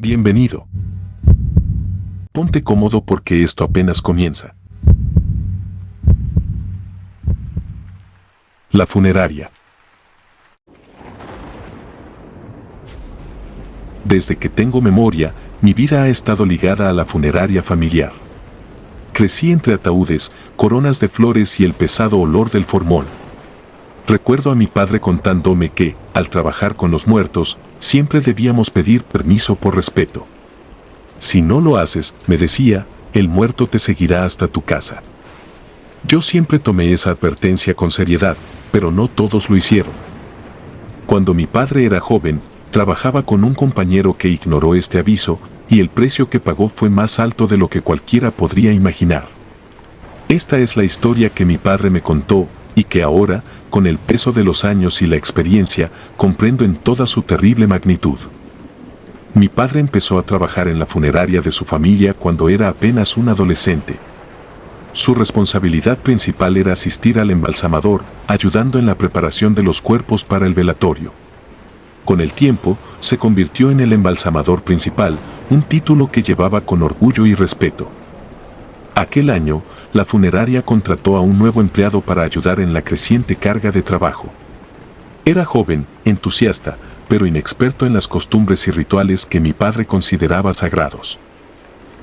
Bienvenido. Ponte cómodo porque esto apenas comienza. La funeraria. Desde que tengo memoria, mi vida ha estado ligada a la funeraria familiar. Crecí entre ataúdes, coronas de flores y el pesado olor del formol. Recuerdo a mi padre contándome que, al trabajar con los muertos, siempre debíamos pedir permiso por respeto. Si no lo haces, me decía, el muerto te seguirá hasta tu casa. Yo siempre tomé esa advertencia con seriedad, pero no todos lo hicieron. Cuando mi padre era joven, trabajaba con un compañero que ignoró este aviso, y el precio que pagó fue más alto de lo que cualquiera podría imaginar. Esta es la historia que mi padre me contó, y que ahora, con el peso de los años y la experiencia, comprendo en toda su terrible magnitud. Mi padre empezó a trabajar en la funeraria de su familia cuando era apenas un adolescente. Su responsabilidad principal era asistir al embalsamador, ayudando en la preparación de los cuerpos para el velatorio. Con el tiempo, se convirtió en el embalsamador principal, un título que llevaba con orgullo y respeto. Aquel año, la funeraria contrató a un nuevo empleado para ayudar en la creciente carga de trabajo. Era joven, entusiasta, pero inexperto en las costumbres y rituales que mi padre consideraba sagrados.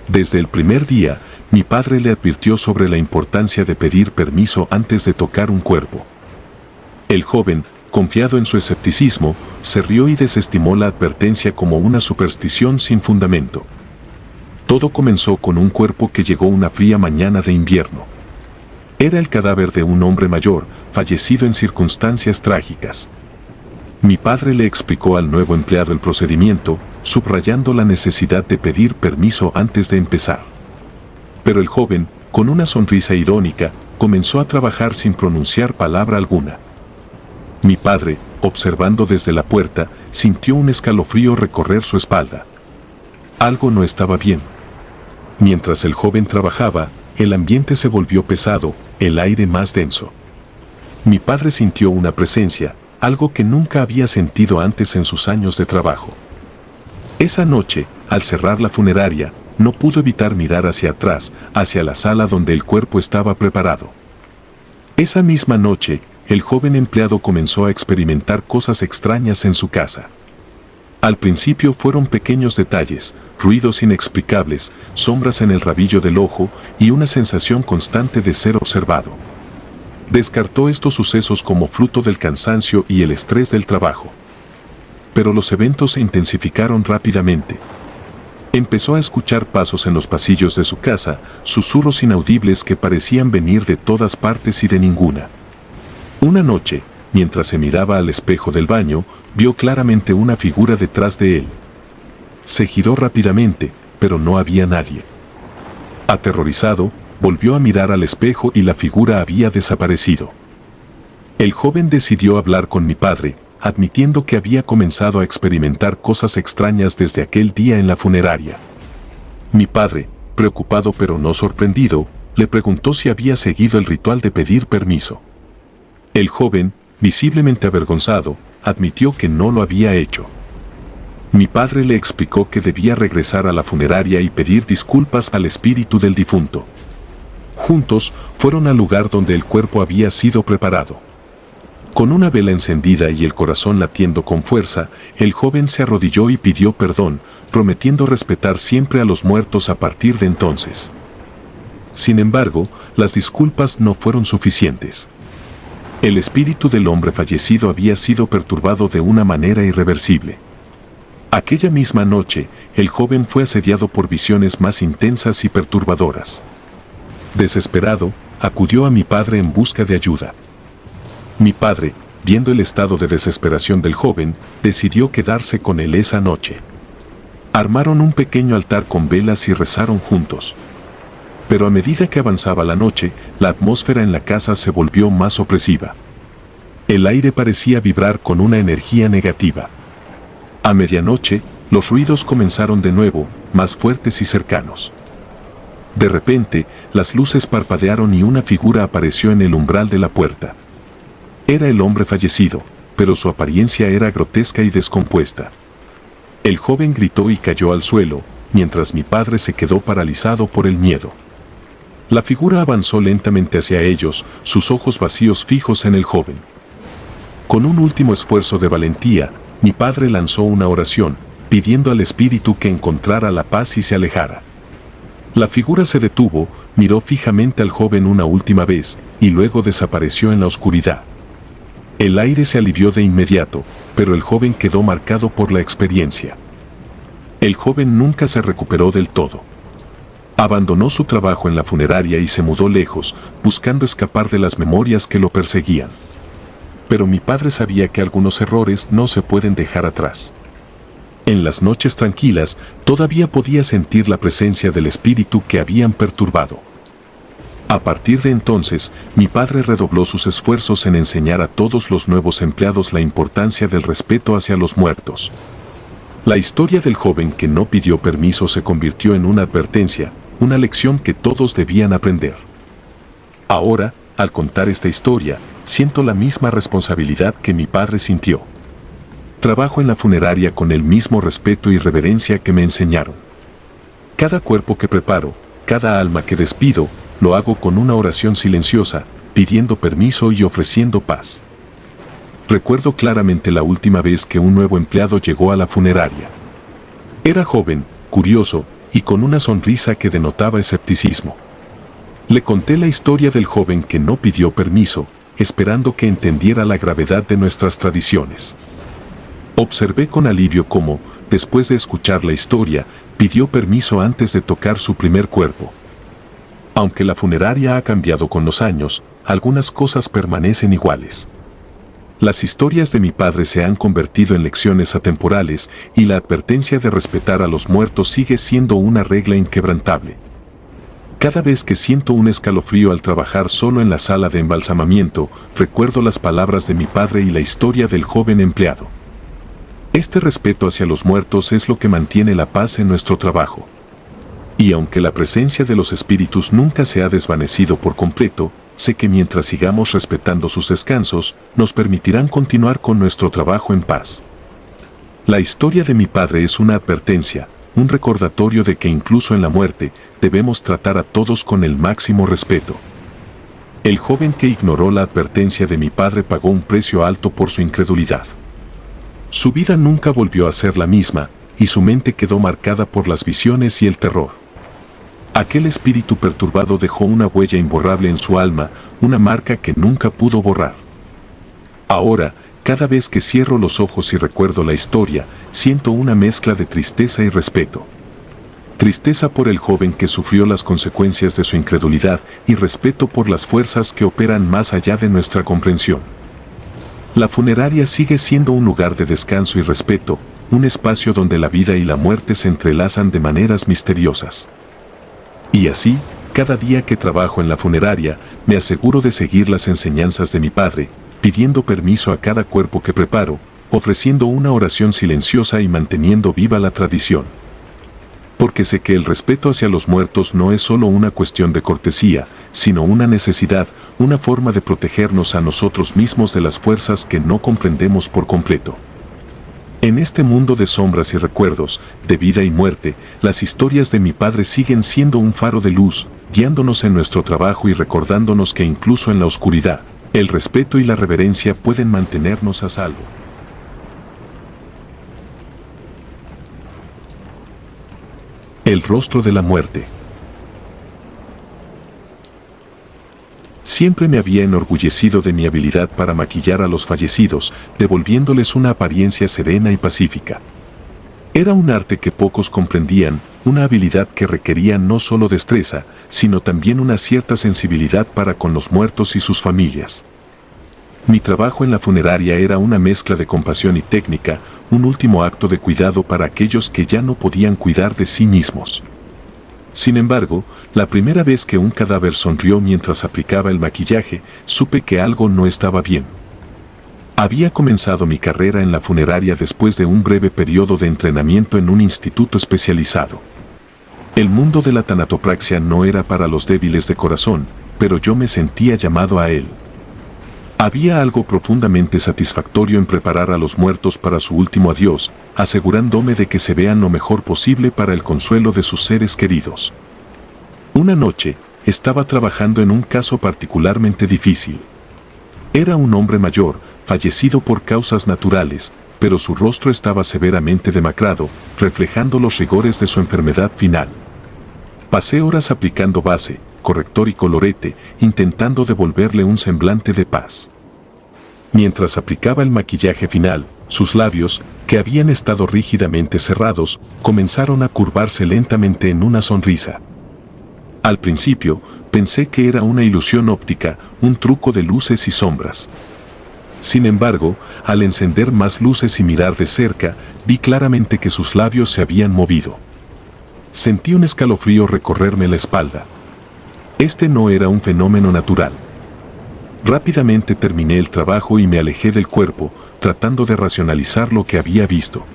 Desde el primer día, mi padre le advirtió sobre la importancia de pedir permiso antes de tocar un cuerpo. El joven, confiado en su escepticismo, se rió y desestimó la advertencia como una superstición sin fundamento. Todo comenzó con un cuerpo que llegó una fría mañana de invierno. Era el cadáver de un hombre mayor, fallecido en circunstancias trágicas. Mi padre le explicó al nuevo empleado el procedimiento, subrayando la necesidad de pedir permiso antes de empezar. Pero el joven, con una sonrisa irónica, comenzó a trabajar sin pronunciar palabra alguna. Mi padre, observando desde la puerta, sintió un escalofrío recorrer su espalda. Algo no estaba bien. Mientras el joven trabajaba, el ambiente se volvió pesado, el aire más denso. Mi padre sintió una presencia, algo que nunca había sentido antes en sus años de trabajo. Esa noche, al cerrar la funeraria, no pudo evitar mirar hacia atrás, hacia la sala donde el cuerpo estaba preparado. Esa misma noche, el joven empleado comenzó a experimentar cosas extrañas en su casa. Al principio fueron pequeños detalles, ruidos inexplicables, sombras en el rabillo del ojo y una sensación constante de ser observado. Descartó estos sucesos como fruto del cansancio y el estrés del trabajo. Pero los eventos se intensificaron rápidamente. Empezó a escuchar pasos en los pasillos de su casa, susurros inaudibles que parecían venir de todas partes y de ninguna. Una noche, mientras se miraba al espejo del baño, vio claramente una figura detrás de él. Se giró rápidamente, pero no había nadie. Aterrorizado, volvió a mirar al espejo y la figura había desaparecido. El joven decidió hablar con mi padre, admitiendo que había comenzado a experimentar cosas extrañas desde aquel día en la funeraria. Mi padre, preocupado pero no sorprendido, le preguntó si había seguido el ritual de pedir permiso. El joven, visiblemente avergonzado, admitió que no lo había hecho. Mi padre le explicó que debía regresar a la funeraria y pedir disculpas al espíritu del difunto. Juntos, fueron al lugar donde el cuerpo había sido preparado. Con una vela encendida y el corazón latiendo con fuerza, el joven se arrodilló y pidió perdón, prometiendo respetar siempre a los muertos a partir de entonces. Sin embargo, las disculpas no fueron suficientes. El espíritu del hombre fallecido había sido perturbado de una manera irreversible. Aquella misma noche, el joven fue asediado por visiones más intensas y perturbadoras. Desesperado, acudió a mi padre en busca de ayuda. Mi padre, viendo el estado de desesperación del joven, decidió quedarse con él esa noche. Armaron un pequeño altar con velas y rezaron juntos. Pero a medida que avanzaba la noche, la atmósfera en la casa se volvió más opresiva. El aire parecía vibrar con una energía negativa. A medianoche, los ruidos comenzaron de nuevo, más fuertes y cercanos. De repente, las luces parpadearon y una figura apareció en el umbral de la puerta. Era el hombre fallecido, pero su apariencia era grotesca y descompuesta. El joven gritó y cayó al suelo, mientras mi padre se quedó paralizado por el miedo. La figura avanzó lentamente hacia ellos, sus ojos vacíos fijos en el joven. Con un último esfuerzo de valentía, mi padre lanzó una oración, pidiendo al espíritu que encontrara la paz y se alejara. La figura se detuvo, miró fijamente al joven una última vez, y luego desapareció en la oscuridad. El aire se alivió de inmediato, pero el joven quedó marcado por la experiencia. El joven nunca se recuperó del todo. Abandonó su trabajo en la funeraria y se mudó lejos, buscando escapar de las memorias que lo perseguían. Pero mi padre sabía que algunos errores no se pueden dejar atrás. En las noches tranquilas, todavía podía sentir la presencia del espíritu que habían perturbado. A partir de entonces, mi padre redobló sus esfuerzos en enseñar a todos los nuevos empleados la importancia del respeto hacia los muertos. La historia del joven que no pidió permiso se convirtió en una advertencia, una lección que todos debían aprender. Ahora, al contar esta historia, siento la misma responsabilidad que mi padre sintió. Trabajo en la funeraria con el mismo respeto y reverencia que me enseñaron. Cada cuerpo que preparo, cada alma que despido, lo hago con una oración silenciosa, pidiendo permiso y ofreciendo paz. Recuerdo claramente la última vez que un nuevo empleado llegó a la funeraria. Era joven, curioso, y con una sonrisa que denotaba escepticismo. Le conté la historia del joven que no pidió permiso, esperando que entendiera la gravedad de nuestras tradiciones. Observé con alivio cómo, después de escuchar la historia, pidió permiso antes de tocar su primer cuerpo. Aunque la funeraria ha cambiado con los años, algunas cosas permanecen iguales. Las historias de mi padre se han convertido en lecciones atemporales y la advertencia de respetar a los muertos sigue siendo una regla inquebrantable. Cada vez que siento un escalofrío al trabajar solo en la sala de embalsamamiento, recuerdo las palabras de mi padre y la historia del joven empleado. Este respeto hacia los muertos es lo que mantiene la paz en nuestro trabajo. Y aunque la presencia de los espíritus nunca se ha desvanecido por completo, sé que mientras sigamos respetando sus descansos, nos permitirán continuar con nuestro trabajo en paz. La historia de mi padre es una advertencia, un recordatorio de que incluso en la muerte, debemos tratar a todos con el máximo respeto. El joven que ignoró la advertencia de mi padre pagó un precio alto por su incredulidad. Su vida nunca volvió a ser la misma, y su mente quedó marcada por las visiones y el terror. Aquel espíritu perturbado dejó una huella imborrable en su alma, una marca que nunca pudo borrar. Ahora, cada vez que cierro los ojos y recuerdo la historia, siento una mezcla de tristeza y respeto. Tristeza por el joven que sufrió las consecuencias de su incredulidad y respeto por las fuerzas que operan más allá de nuestra comprensión. La funeraria sigue siendo un lugar de descanso y respeto, un espacio donde la vida y la muerte se entrelazan de maneras misteriosas. Y así, cada día que trabajo en la funeraria, me aseguro de seguir las enseñanzas de mi padre, pidiendo permiso a cada cuerpo que preparo, ofreciendo una oración silenciosa y manteniendo viva la tradición. Porque sé que el respeto hacia los muertos no es solo una cuestión de cortesía, sino una necesidad, una forma de protegernos a nosotros mismos de las fuerzas que no comprendemos por completo. En este mundo de sombras y recuerdos, de vida y muerte, las historias de mi padre siguen siendo un faro de luz, guiándonos en nuestro trabajo y recordándonos que incluso en la oscuridad, el respeto y la reverencia pueden mantenernos a salvo. El rostro de la muerte. Siempre me había enorgullecido de mi habilidad para maquillar a los fallecidos, devolviéndoles una apariencia serena y pacífica. Era un arte que pocos comprendían, una habilidad que requería no solo destreza, sino también una cierta sensibilidad para con los muertos y sus familias. Mi trabajo en la funeraria era una mezcla de compasión y técnica, un último acto de cuidado para aquellos que ya no podían cuidar de sí mismos. Sin embargo, la primera vez que un cadáver sonrió mientras aplicaba el maquillaje, supe que algo no estaba bien. Había comenzado mi carrera en la funeraria después de un breve periodo de entrenamiento en un instituto especializado. El mundo de la tanatopraxia no era para los débiles de corazón, pero yo me sentía llamado a él. Había algo profundamente satisfactorio en preparar a los muertos para su último adiós, asegurándome de que se vean lo mejor posible para el consuelo de sus seres queridos. Una noche, estaba trabajando en un caso particularmente difícil. Era un hombre mayor, fallecido por causas naturales, pero su rostro estaba severamente demacrado, reflejando los rigores de su enfermedad final. Pasé horas aplicando base, corrector y colorete, intentando devolverle un semblante de paz. Mientras aplicaba el maquillaje final, sus labios, que habían estado rígidamente cerrados, comenzaron a curvarse lentamente en una sonrisa. Al principio, pensé que era una ilusión óptica, un truco de luces y sombras. Sin embargo, al encender más luces y mirar de cerca, vi claramente que sus labios se habían movido. Sentí un escalofrío recorrerme la espalda. Este no era un fenómeno natural. Rápidamente terminé el trabajo y me alejé del cuerpo, tratando de racionalizar lo que había visto.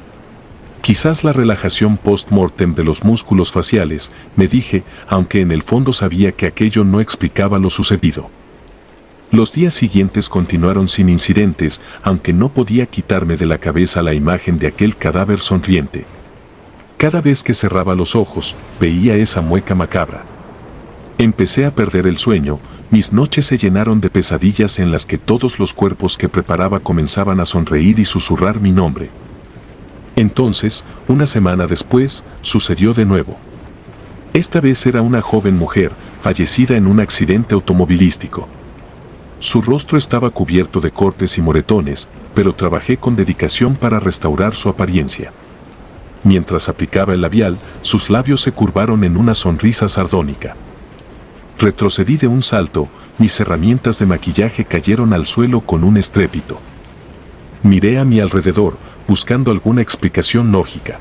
Quizás la relajación post-mortem de los músculos faciales, me dije, aunque en el fondo sabía que aquello no explicaba lo sucedido. Los días siguientes continuaron sin incidentes, aunque no podía quitarme de la cabeza la imagen de aquel cadáver sonriente. Cada vez que cerraba los ojos, veía esa mueca macabra. Empecé a perder el sueño, mis noches se llenaron de pesadillas en las que todos los cuerpos que preparaba comenzaban a sonreír y susurrar mi nombre. Entonces, una semana después, sucedió de nuevo. Esta vez era una joven mujer, fallecida en un accidente automovilístico. Su rostro estaba cubierto de cortes y moretones, pero trabajé con dedicación para restaurar su apariencia. Mientras aplicaba el labial, sus labios se curvaron en una sonrisa sardónica. Retrocedí de un salto, mis herramientas de maquillaje cayeron al suelo con un estrépito. Miré a mi alrededor, buscando alguna explicación lógica.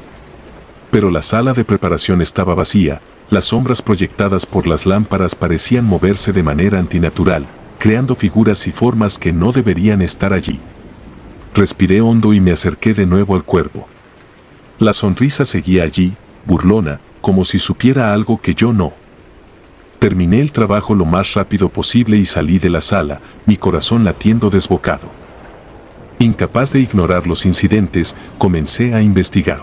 Pero la sala de preparación estaba vacía, las sombras proyectadas por las lámparas parecían moverse de manera antinatural, creando figuras y formas que no deberían estar allí. Respiré hondo y me acerqué de nuevo al cuerpo. La sonrisa seguía allí, burlona, como si supiera algo que yo no. Terminé el trabajo lo más rápido posible y salí de la sala, mi corazón latiendo desbocado. Incapaz de ignorar los incidentes, comencé a investigar.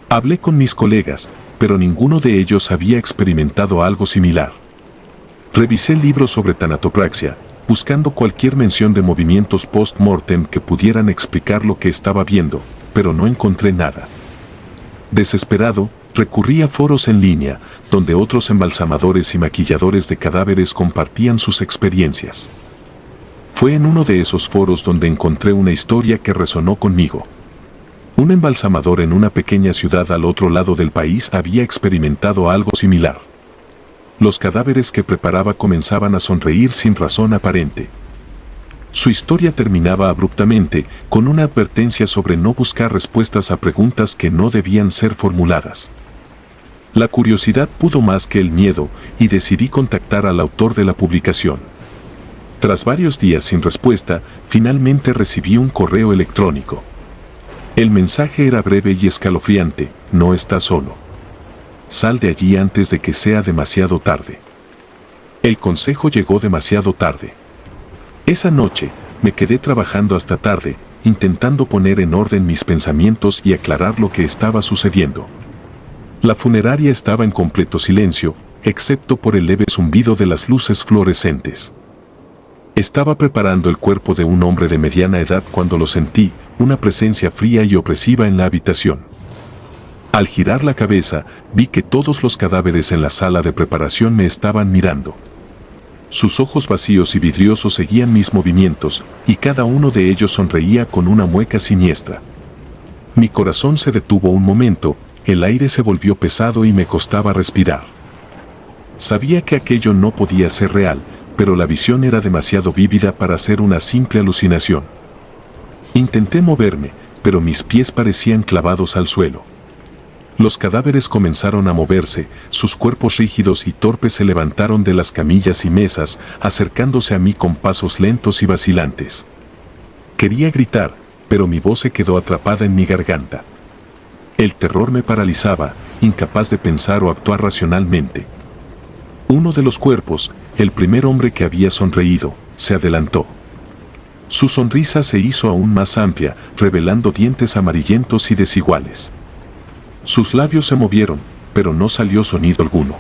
Hablé con mis colegas, pero ninguno de ellos había experimentado algo similar. Revisé libros sobre tanatopraxia, buscando cualquier mención de movimientos post-mortem que pudieran explicar lo que estaba viendo, pero no encontré nada. Desesperado, recurrí a foros en línea, donde otros embalsamadores y maquilladores de cadáveres compartían sus experiencias. Fue en uno de esos foros donde encontré una historia que resonó conmigo. Un embalsamador en una pequeña ciudad al otro lado del país había experimentado algo similar. Los cadáveres que preparaba comenzaban a sonreír sin razón aparente. Su historia terminaba abruptamente, con una advertencia sobre no buscar respuestas a preguntas que no debían ser formuladas. La curiosidad pudo más que el miedo, y decidí contactar al autor de la publicación. Tras varios días sin respuesta, finalmente recibí un correo electrónico. El mensaje era breve y escalofriante: no estás solo. Sal de allí antes de que sea demasiado tarde. El consejo llegó demasiado tarde. Esa noche, me quedé trabajando hasta tarde, intentando poner en orden mis pensamientos y aclarar lo que estaba sucediendo. La funeraria estaba en completo silencio, excepto por el leve zumbido de las luces fluorescentes. Estaba preparando el cuerpo de un hombre de mediana edad cuando lo sentí, una presencia fría y opresiva en la habitación. Al girar la cabeza, vi que todos los cadáveres en la sala de preparación me estaban mirando. Sus ojos vacíos y vidriosos seguían mis movimientos, y cada uno de ellos sonreía con una mueca siniestra. Mi corazón se detuvo un momento, el aire se volvió pesado y me costaba respirar. Sabía que aquello no podía ser real, pero la visión era demasiado vívida para ser una simple alucinación. Intenté moverme, pero mis pies parecían clavados al suelo. Los cadáveres comenzaron a moverse, sus cuerpos rígidos y torpes se levantaron de las camillas y mesas, acercándose a mí con pasos lentos y vacilantes. Quería gritar, pero mi voz se quedó atrapada en mi garganta. El terror me paralizaba, incapaz de pensar o actuar racionalmente. Uno de los cuerpos, el primer hombre que había sonreído, se adelantó. Su sonrisa se hizo aún más amplia, revelando dientes amarillentos y desiguales. Sus labios se movieron, pero no salió sonido alguno.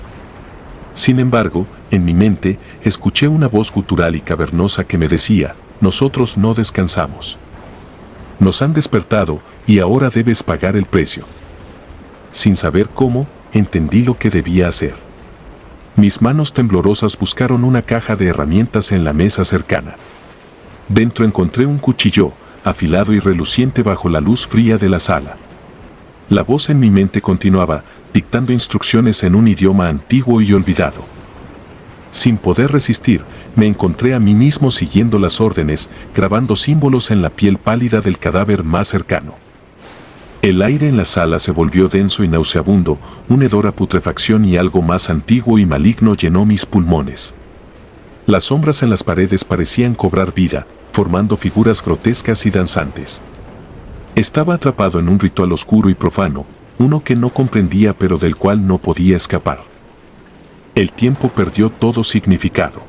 Sin embargo, en mi mente, escuché una voz gutural y cavernosa que me decía: nosotros no descansamos. Nos han despertado y ahora debes pagar el precio. Sin saber cómo, entendí lo que debía hacer. Mis manos temblorosas buscaron una caja de herramientas en la mesa cercana. Dentro encontré un cuchillo, afilado y reluciente bajo la luz fría de la sala. La voz en mi mente continuaba, dictando instrucciones en un idioma antiguo y olvidado. Sin poder resistir, me encontré a mí mismo siguiendo las órdenes, grabando símbolos en la piel pálida del cadáver más cercano. El aire en la sala se volvió denso y nauseabundo, un hedor a putrefacción y algo más antiguo y maligno llenó mis pulmones. Las sombras en las paredes parecían cobrar vida, formando figuras grotescas y danzantes. Estaba atrapado en un ritual oscuro y profano, uno que no comprendía pero del cual no podía escapar. El tiempo perdió todo significado.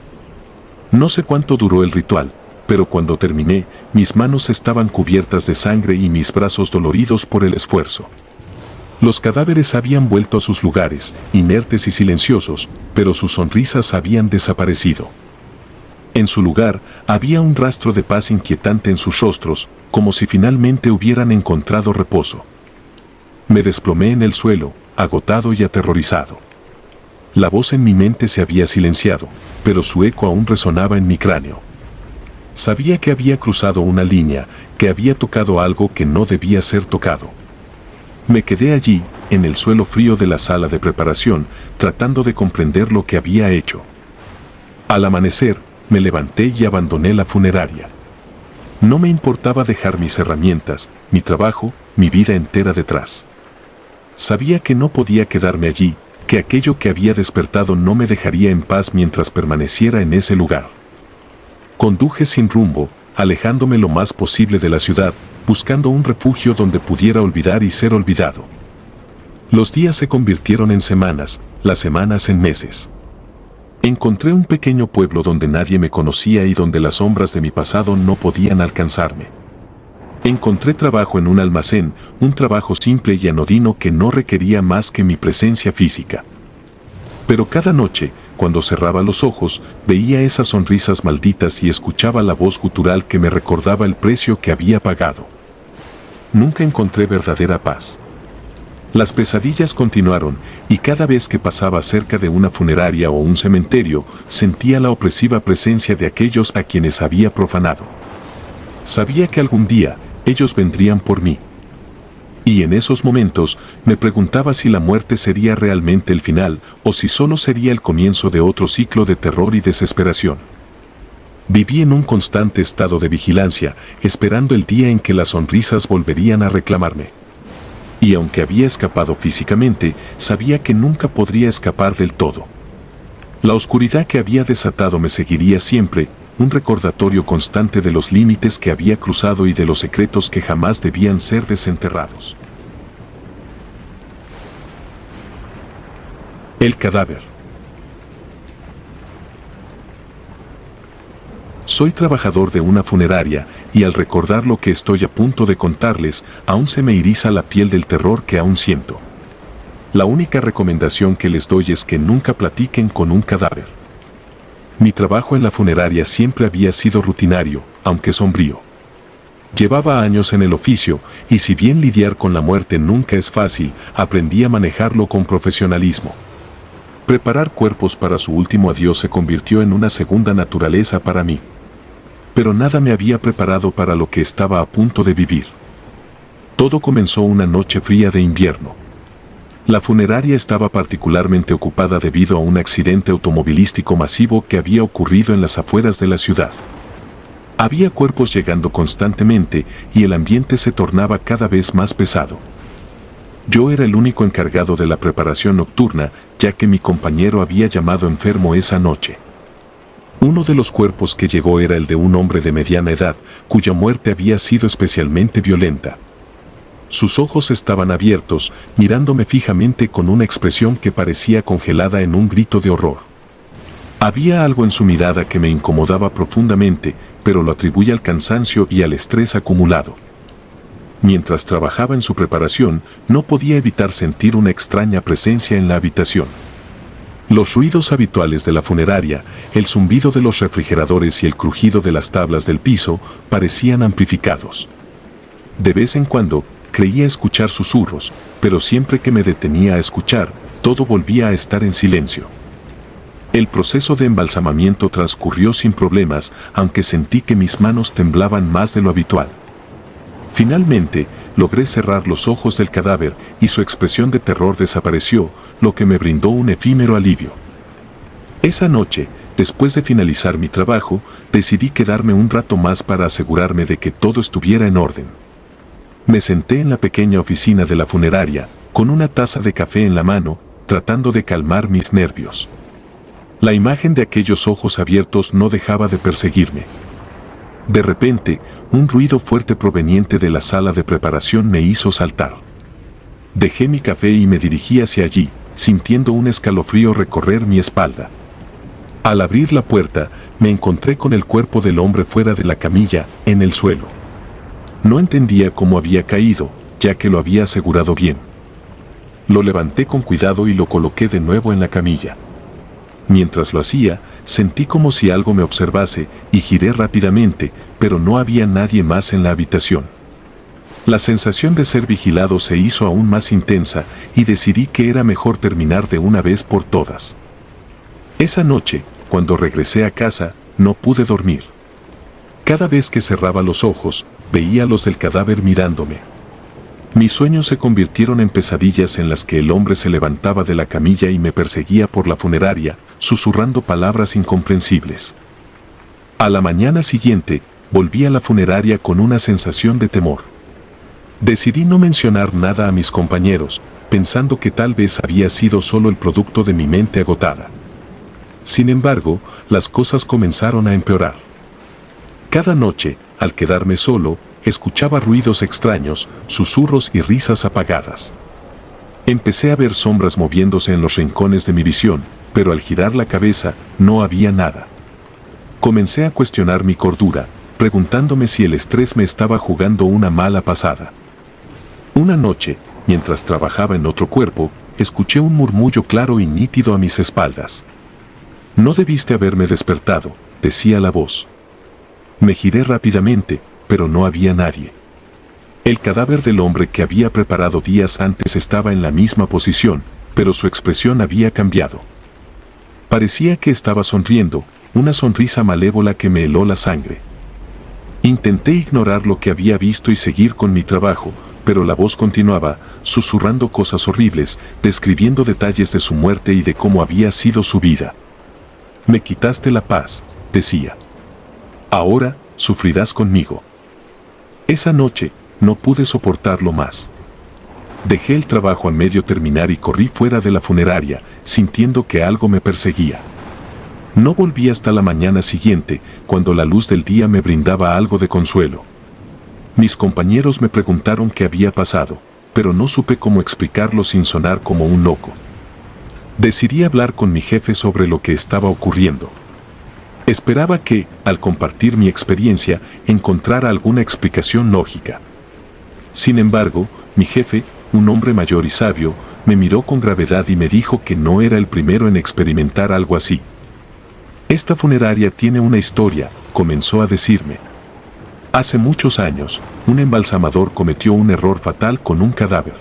No sé cuánto duró el ritual, pero cuando terminé, mis manos estaban cubiertas de sangre y mis brazos doloridos por el esfuerzo. Los cadáveres habían vuelto a sus lugares, inertes y silenciosos, pero sus sonrisas habían desaparecido. En su lugar, había un rastro de paz inquietante en sus rostros, como si finalmente hubieran encontrado reposo. Me desplomé en el suelo, agotado y aterrorizado. La voz en mi mente se había silenciado, pero su eco aún resonaba en mi cráneo. Sabía que había cruzado una línea, que había tocado algo que no debía ser tocado. Me quedé allí, en el suelo frío de la sala de preparación, tratando de comprender lo que había hecho. Al amanecer, me levanté y abandoné la funeraria. No me importaba dejar mis herramientas, mi trabajo, mi vida entera detrás. Sabía que no podía quedarme allí, que aquello que había despertado no me dejaría en paz mientras permaneciera en ese lugar. Conduje sin rumbo, alejándome lo más posible de la ciudad, buscando un refugio donde pudiera olvidar y ser olvidado. Los días se convirtieron en semanas, las semanas en meses. Encontré un pequeño pueblo donde nadie me conocía y donde las sombras de mi pasado no podían alcanzarme. Encontré trabajo en un almacén, un trabajo simple y anodino que no requería más que mi presencia física. Pero cada noche, cuando cerraba los ojos, veía esas sonrisas malditas y escuchaba la voz gutural que me recordaba el precio que había pagado. Nunca encontré verdadera paz. Las pesadillas continuaron, y cada vez que pasaba cerca de una funeraria o un cementerio, sentía la opresiva presencia de aquellos a quienes había profanado. Sabía que algún día, ellos vendrían por mí. Y en esos momentos, me preguntaba si la muerte sería realmente el final, o si solo sería el comienzo de otro ciclo de terror y desesperación. Viví en un constante estado de vigilancia, esperando el día en que las sonrisas volverían a reclamarme. Y aunque había escapado físicamente, sabía que nunca podría escapar del todo. La oscuridad que había desatado me seguiría siempre, un recordatorio constante de los límites que había cruzado y de los secretos que jamás debían ser desenterrados. El cadáver. Soy trabajador de una funeraria, y al recordar lo que estoy a punto de contarles, aún se me eriza la piel del terror que aún siento. La única recomendación que les doy es que nunca platiquen con un cadáver. Mi trabajo en la funeraria siempre había sido rutinario, aunque sombrío. Llevaba años en el oficio, y si bien lidiar con la muerte nunca es fácil, aprendí a manejarlo con profesionalismo. Preparar cuerpos para su último adiós se convirtió en una segunda naturaleza para mí. Pero nada me había preparado para lo que estaba a punto de vivir. Todo comenzó una noche fría de invierno. La funeraria estaba particularmente ocupada debido a un accidente automovilístico masivo que había ocurrido en las afueras de la ciudad. Había cuerpos llegando constantemente y el ambiente se tornaba cada vez más pesado. Yo era el único encargado de la preparación nocturna, ya que mi compañero había llamado enfermo esa noche. Uno de los cuerpos que llegó era el de un hombre de mediana edad, cuya muerte había sido especialmente violenta. Sus ojos estaban abiertos, mirándome fijamente con una expresión que parecía congelada en un grito de horror. Había algo en su mirada que me incomodaba profundamente, pero lo atribuí al cansancio y al estrés acumulado. Mientras trabajaba en su preparación, no podía evitar sentir una extraña presencia en la habitación. Los ruidos habituales de la funeraria, el zumbido de los refrigeradores y el crujido de las tablas del piso parecían amplificados. De vez en cuando, creía escuchar susurros, pero siempre que me detenía a escuchar, todo volvía a estar en silencio. El proceso de embalsamamiento transcurrió sin problemas, aunque sentí que mis manos temblaban más de lo habitual. Finalmente, logré cerrar los ojos del cadáver y su expresión de terror desapareció, lo que me brindó un efímero alivio. Esa noche, después de finalizar mi trabajo, decidí quedarme un rato más para asegurarme de que todo estuviera en orden. Me senté en la pequeña oficina de la funeraria, con una taza de café en la mano, tratando de calmar mis nervios. La imagen de aquellos ojos abiertos no dejaba de perseguirme. De repente, un ruido fuerte proveniente de la sala de preparación me hizo saltar. Dejé mi café y me dirigí hacia allí, sintiendo un escalofrío recorrer mi espalda. Al abrir la puerta, me encontré con el cuerpo del hombre fuera de la camilla, en el suelo. No entendía cómo había caído, ya que lo había asegurado bien. Lo levanté con cuidado y lo coloqué de nuevo en la camilla. Mientras lo hacía, sentí como si algo me observase y giré rápidamente, pero no había nadie más en la habitación. La sensación de ser vigilado se hizo aún más intensa y decidí que era mejor terminar de una vez por todas. Esa noche, cuando regresé a casa, no pude dormir. Cada vez que cerraba los ojos, veía a los del cadáver mirándome. Mis sueños se convirtieron en pesadillas en las que el hombre se levantaba de la camilla y me perseguía por la funeraria, susurrando palabras incomprensibles. A la mañana siguiente, volví a la funeraria con una sensación de temor. Decidí no mencionar nada a mis compañeros, pensando que tal vez había sido solo el producto de mi mente agotada. Sin embargo, las cosas comenzaron a empeorar. Cada noche, al quedarme solo, escuchaba ruidos extraños, susurros y risas apagadas. Empecé a ver sombras moviéndose en los rincones de mi visión, pero al girar la cabeza, no había nada. Comencé a cuestionar mi cordura, preguntándome si el estrés me estaba jugando una mala pasada. Una noche, mientras trabajaba en otro cuerpo, escuché un murmullo claro y nítido a mis espaldas. «No debiste haberme despertado», decía la voz. Me giré rápidamente, pero no había nadie. El cadáver del hombre que había preparado días antes estaba en la misma posición, pero su expresión había cambiado. Parecía que estaba sonriendo, una sonrisa malévola que me heló la sangre. Intenté ignorar lo que había visto y seguir con mi trabajo, pero la voz continuaba, susurrando cosas horribles, describiendo detalles de su muerte y de cómo había sido su vida. «Me quitaste la paz», decía. «Ahora, sufrirás conmigo». Esa noche, no pude soportarlo más. Dejé el trabajo a medio terminar y corrí fuera de la funeraria, sintiendo que algo me perseguía. No volví hasta la mañana siguiente, cuando la luz del día me brindaba algo de consuelo. Mis compañeros me preguntaron qué había pasado, pero no supe cómo explicarlo sin sonar como un loco. Decidí hablar con mi jefe sobre lo que estaba ocurriendo. Esperaba que, al compartir mi experiencia, encontrara alguna explicación lógica. Sin embargo, mi jefe, un hombre mayor y sabio, me miró con gravedad y me dijo que no era el primero en experimentar algo así. «Esta funeraria tiene una historia», comenzó a decirme. «Hace muchos años, un embalsamador cometió un error fatal con un cadáver.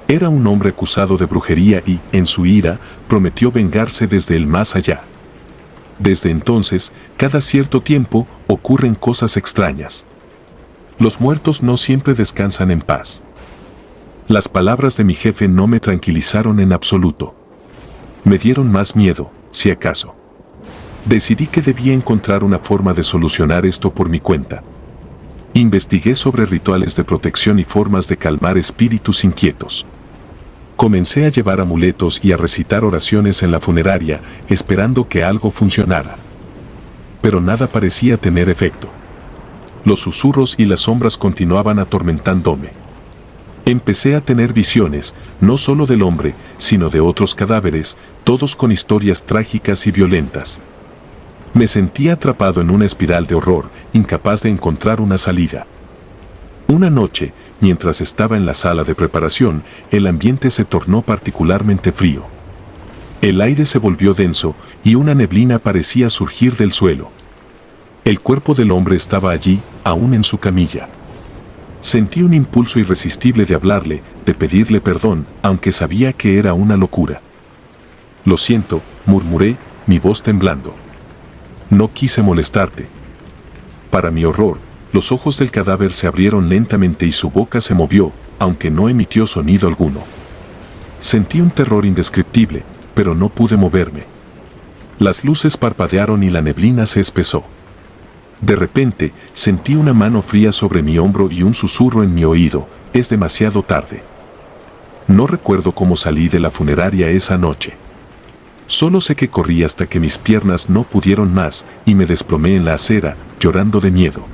Era un hombre acusado de brujería y, en su ira, prometió vengarse desde el más allá. Desde entonces, cada cierto tiempo, ocurren cosas extrañas. Los muertos no siempre descansan en paz». Las palabras de mi jefe no me tranquilizaron en absoluto. Me dieron más miedo, si acaso. Decidí que debía encontrar una forma de solucionar esto por mi cuenta. Investigué sobre rituales de protección y formas de calmar espíritus inquietos. Comencé a llevar amuletos y a recitar oraciones en la funeraria, esperando que algo funcionara. Pero nada parecía tener efecto. Los susurros y las sombras continuaban atormentándome. Empecé a tener visiones, no solo del hombre, sino de otros cadáveres, todos con historias trágicas y violentas. Me sentía atrapado en una espiral de horror, incapaz de encontrar una salida. Una noche, mientras estaba en la sala de preparación, el ambiente se tornó particularmente frío. El aire se volvió denso y una neblina parecía surgir del suelo. El cuerpo del hombre estaba allí, aún en su camilla. Sentí un impulso irresistible de hablarle, de pedirle perdón, aunque sabía que era una locura. «Lo siento», murmuré, mi voz temblando. «No quise molestarte». Para mi horror, los ojos del cadáver se abrieron lentamente y su boca se movió, aunque no emitió sonido alguno. Sentí un terror indescriptible, pero no pude moverme. Las luces parpadearon y la neblina se espesó. De repente, sentí una mano fría sobre mi hombro y un susurro en mi oído: «Es demasiado tarde». No recuerdo cómo salí de la funeraria esa noche. Solo sé que corrí hasta que mis piernas no pudieron más y me desplomé en la acera, llorando de miedo.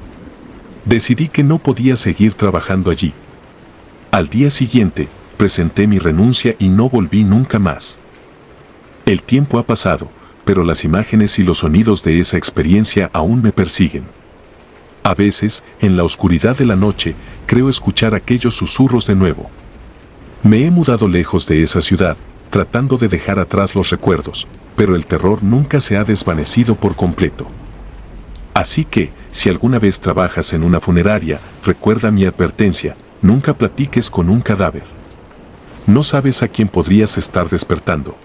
Decidí que no podía seguir trabajando allí. Al día siguiente, presenté mi renuncia y no volví nunca más. El tiempo ha pasado, pero las imágenes y los sonidos de esa experiencia aún me persiguen. A veces, en la oscuridad de la noche, creo escuchar aquellos susurros de nuevo. Me he mudado lejos de esa ciudad, tratando de dejar atrás los recuerdos, pero el terror nunca se ha desvanecido por completo. Así que, si alguna vez trabajas en una funeraria, recuerda mi advertencia: nunca platiques con un cadáver. No sabes a quién podrías estar despertando.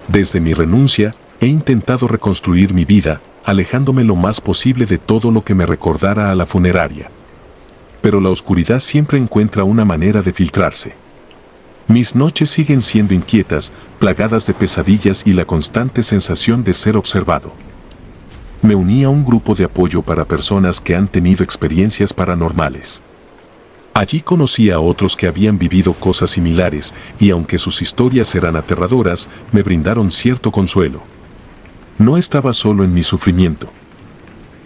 Desde mi renuncia, he intentado reconstruir mi vida, alejándome lo más posible de todo lo que me recordara a la funeraria. Pero la oscuridad siempre encuentra una manera de filtrarse. Mis noches siguen siendo inquietas, plagadas de pesadillas y la constante sensación de ser observado. Me uní a un grupo de apoyo para personas que han tenido experiencias paranormales. Allí conocí a otros que habían vivido cosas similares y aunque sus historias eran aterradoras, me brindaron cierto consuelo. No estaba solo en mi sufrimiento.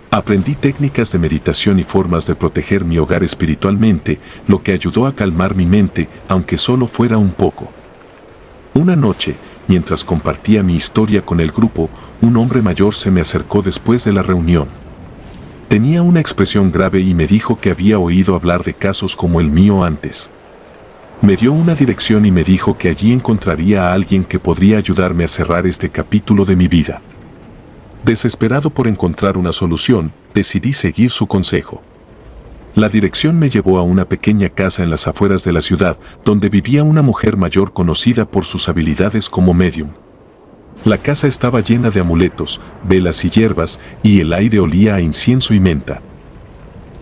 Aprendí técnicas de meditación y formas de proteger mi hogar espiritualmente, lo que ayudó a calmar mi mente, aunque solo fuera un poco. Una noche, mientras compartía mi historia con el grupo, un hombre mayor se me acercó después de la reunión. Tenía una expresión grave y me dijo que había oído hablar de casos como el mío antes. Me dio una dirección y me dijo que allí encontraría a alguien que podría ayudarme a cerrar este capítulo de mi vida. Desesperado por encontrar una solución, decidí seguir su consejo. La dirección me llevó a una pequeña casa en las afueras de la ciudad, donde vivía una mujer mayor conocida por sus habilidades como médium. La casa estaba llena de amuletos, velas y hierbas, y el aire olía a incienso y menta.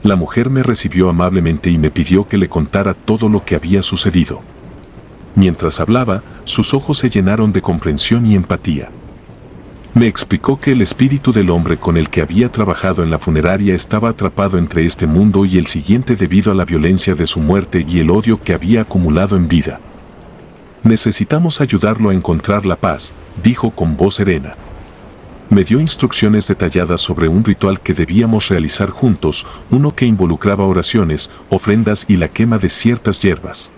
La mujer me recibió amablemente y me pidió que le contara todo lo que había sucedido. Mientras hablaba, sus ojos se llenaron de comprensión y empatía. Me explicó que el espíritu del hombre con el que había trabajado en la funeraria estaba atrapado entre este mundo y el siguiente debido a la violencia de su muerte y el odio que había acumulado en vida. «Necesitamos ayudarlo a encontrar la paz», dijo con voz serena. Me dio instrucciones detalladas sobre un ritual que debíamos realizar juntos, uno que involucraba oraciones, ofrendas y la quema de ciertas hierbas.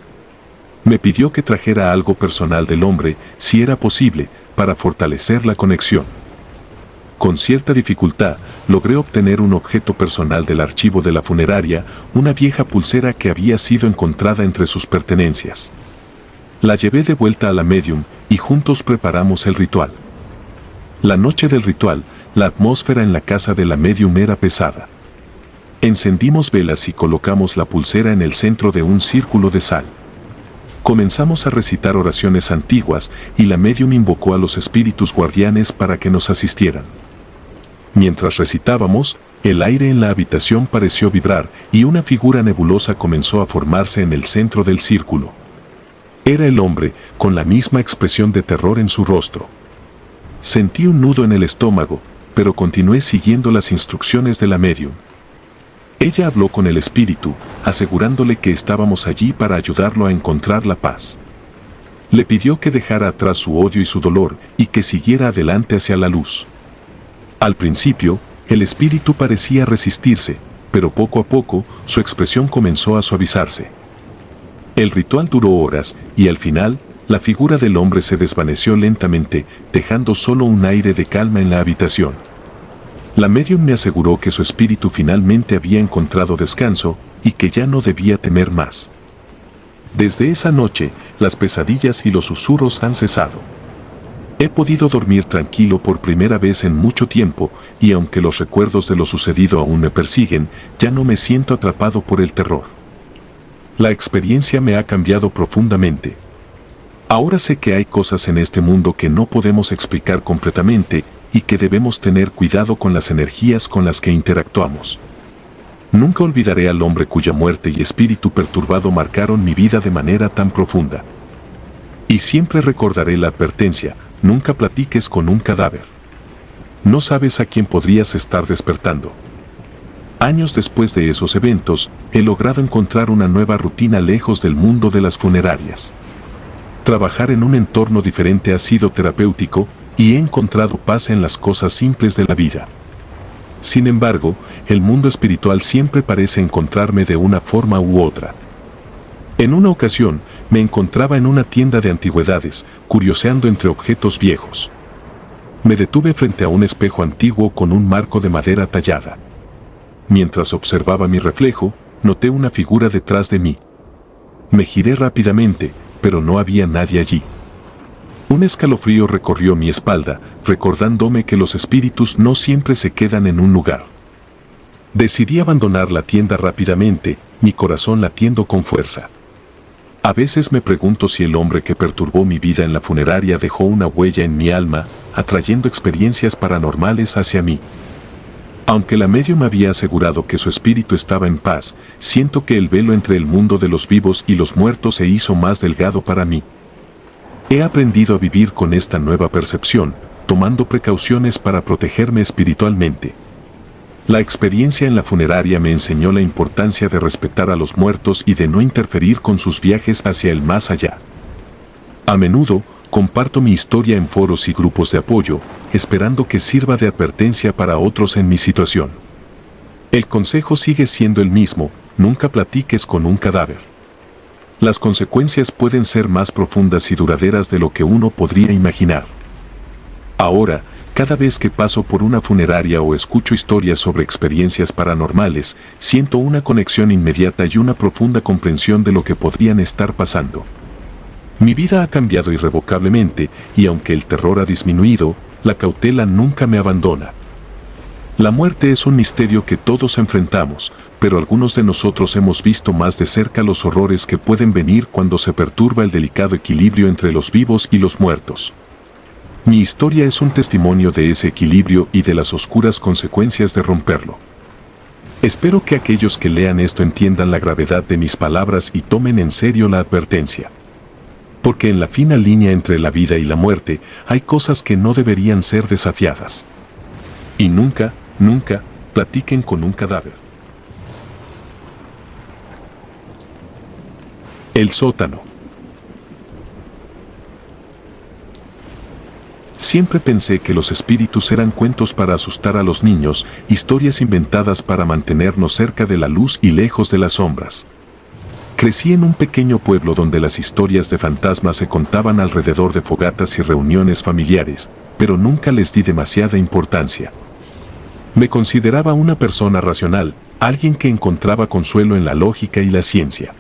Me pidió que trajera algo personal del hombre, si era posible, para fortalecer la conexión. Con cierta dificultad, logré obtener un objeto personal del archivo de la funeraria, una vieja pulsera que había sido encontrada entre sus pertenencias. La llevé de vuelta a la médium y juntos preparamos el ritual. La noche del ritual, la atmósfera en la casa de la médium era pesada. Encendimos velas y colocamos la pulsera en el centro de un círculo de sal. Comenzamos a recitar oraciones antiguas y la médium invocó a los espíritus guardianes para que nos asistieran. Mientras recitábamos, el aire en la habitación pareció vibrar y una figura nebulosa comenzó a formarse en el centro del círculo. Era el hombre, con la misma expresión de terror en su rostro. Sentí un nudo en el estómago, pero continué siguiendo las instrucciones de la médium. Ella habló con el espíritu, asegurándole que estábamos allí para ayudarlo a encontrar la paz. Le pidió que dejara atrás su odio y su dolor y que siguiera adelante hacia la luz. Al principio, el espíritu parecía resistirse, pero poco a poco su expresión comenzó a suavizarse. El ritual duró horas y al final, la figura del hombre se desvaneció lentamente, dejando solo un aire de calma en la habitación. La médium me aseguró que su espíritu finalmente había encontrado descanso y que ya no debía temer más. Desde esa noche, las pesadillas y los susurros han cesado. He podido dormir tranquilo por primera vez en mucho tiempo y aunque los recuerdos de lo sucedido aún me persiguen, ya no me siento atrapado por el terror. La experiencia me ha cambiado profundamente. Ahora sé que hay cosas en este mundo que no podemos explicar completamente y que debemos tener cuidado con las energías con las que interactuamos. Nunca olvidaré al hombre cuya muerte y espíritu perturbado marcaron mi vida de manera tan profunda. Y siempre recordaré la advertencia: nunca platiques con un cadáver. No sabes a quién podrías estar despertando. Años después de esos eventos, he logrado encontrar una nueva rutina lejos del mundo de las funerarias. Trabajar en un entorno diferente ha sido terapéutico y he encontrado paz en las cosas simples de la vida. Sin embargo, el mundo espiritual siempre parece encontrarme de una forma u otra. En una ocasión, me encontraba en una tienda de antigüedades, curioseando entre objetos viejos. Me detuve frente a un espejo antiguo con un marco de madera tallada. Mientras observaba mi reflejo, noté una figura detrás de mí. Me giré rápidamente, pero no había nadie allí. Un escalofrío recorrió mi espalda, recordándome que los espíritus no siempre se quedan en un lugar. Decidí abandonar la tienda rápidamente, mi corazón latiendo con fuerza. A veces me pregunto si el hombre que perturbó mi vida en la funeraria dejó una huella en mi alma, atrayendo experiencias paranormales hacia mí. Aunque la médium me había asegurado que su espíritu estaba en paz, siento que el velo entre el mundo de los vivos y los muertos se hizo más delgado para mí. He aprendido a vivir con esta nueva percepción, tomando precauciones para protegerme espiritualmente. La experiencia en la funeraria me enseñó la importancia de respetar a los muertos y de no interferir con sus viajes hacia el más allá. A menudo, comparto mi historia en foros y grupos de apoyo, esperando que sirva de advertencia para otros en mi situación. El consejo sigue siendo el mismo: nunca platiques con un cadáver. Las consecuencias pueden ser más profundas y duraderas de lo que uno podría imaginar. Ahora, cada vez que paso por una funeraria o escucho historias sobre experiencias paranormales, siento una conexión inmediata y una profunda comprensión de lo que podrían estar pasando. Mi vida ha cambiado irrevocablemente y aunque el terror ha disminuido, la cautela nunca me abandona. La muerte es un misterio que todos enfrentamos, pero algunos de nosotros hemos visto más de cerca los horrores que pueden venir cuando se perturba el delicado equilibrio entre los vivos y los muertos. Mi historia es un testimonio de ese equilibrio y de las oscuras consecuencias de romperlo. Espero que aquellos que lean esto entiendan la gravedad de mis palabras y tomen en serio la advertencia. Porque en la fina línea entre la vida y la muerte hay cosas que no deberían ser desafiadas. Y nunca platiquen con un cadáver. El sótano. Siempre pensé que los espíritus eran cuentos para asustar a los niños, historias inventadas para mantenernos cerca de la luz y lejos de las sombras. Crecí en un pequeño pueblo donde las historias de fantasmas se contaban alrededor de fogatas y reuniones familiares, pero nunca les di demasiada importancia. Me consideraba una persona racional, alguien que encontraba consuelo en la lógica y la ciencia.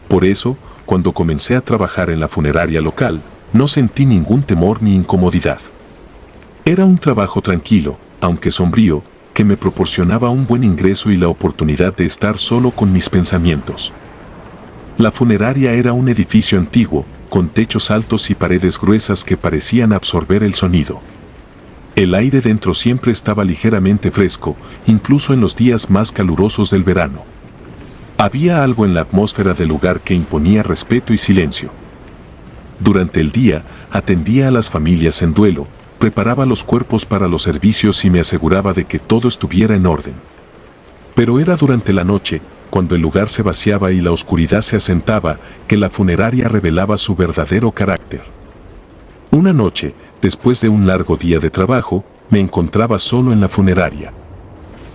Por eso, cuando comencé a trabajar en la funeraria local, no sentí ningún temor ni incomodidad. Era un trabajo tranquilo, aunque sombrío, que me proporcionaba un buen ingreso y la oportunidad de estar solo con mis pensamientos. La funeraria era un edificio antiguo, con techos altos y paredes gruesas que parecían absorber el sonido. El aire dentro siempre estaba ligeramente fresco, incluso en los días más calurosos del verano. Había algo en la atmósfera del lugar que imponía respeto y silencio. Durante el día, atendía a las familias en duelo, preparaba los cuerpos para los servicios y me aseguraba de que todo estuviera en orden. Pero era durante la noche, cuando el lugar se vaciaba y la oscuridad se asentaba, que la funeraria revelaba su verdadero carácter. Una noche, después de un largo día de trabajo, me encontraba solo en la funeraria.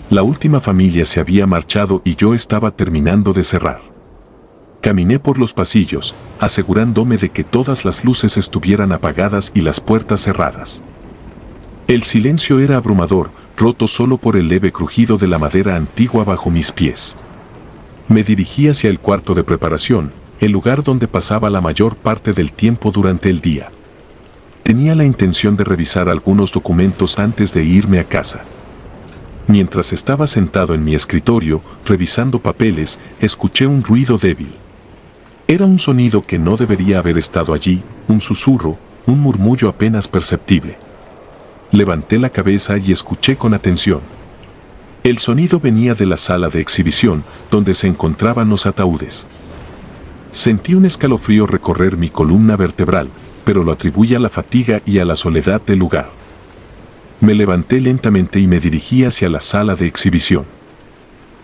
La última familia se había marchado y yo estaba terminando de cerrar. Caminé por los pasillos, asegurándome de que todas las luces estuvieran apagadas y las puertas cerradas. El silencio era abrumador, roto solo por el leve crujido de la madera antigua bajo mis pies. Me dirigí hacia el cuarto de preparación, el lugar donde pasaba la mayor parte del tiempo durante el día. Tenía la intención de revisar algunos documentos antes de irme a casa. Mientras estaba sentado en mi escritorio, revisando papeles, escuché un ruido débil. Era un sonido que no debería haber estado allí, un susurro, un murmullo apenas perceptible. Levanté la cabeza y escuché con atención. El sonido venía de la sala de exhibición, donde se encontraban los ataúdes. Sentí un escalofrío recorrer mi columna vertebral, pero lo atribuí a la fatiga y a la soledad del lugar. Me levanté lentamente y me dirigí hacia la sala de exhibición.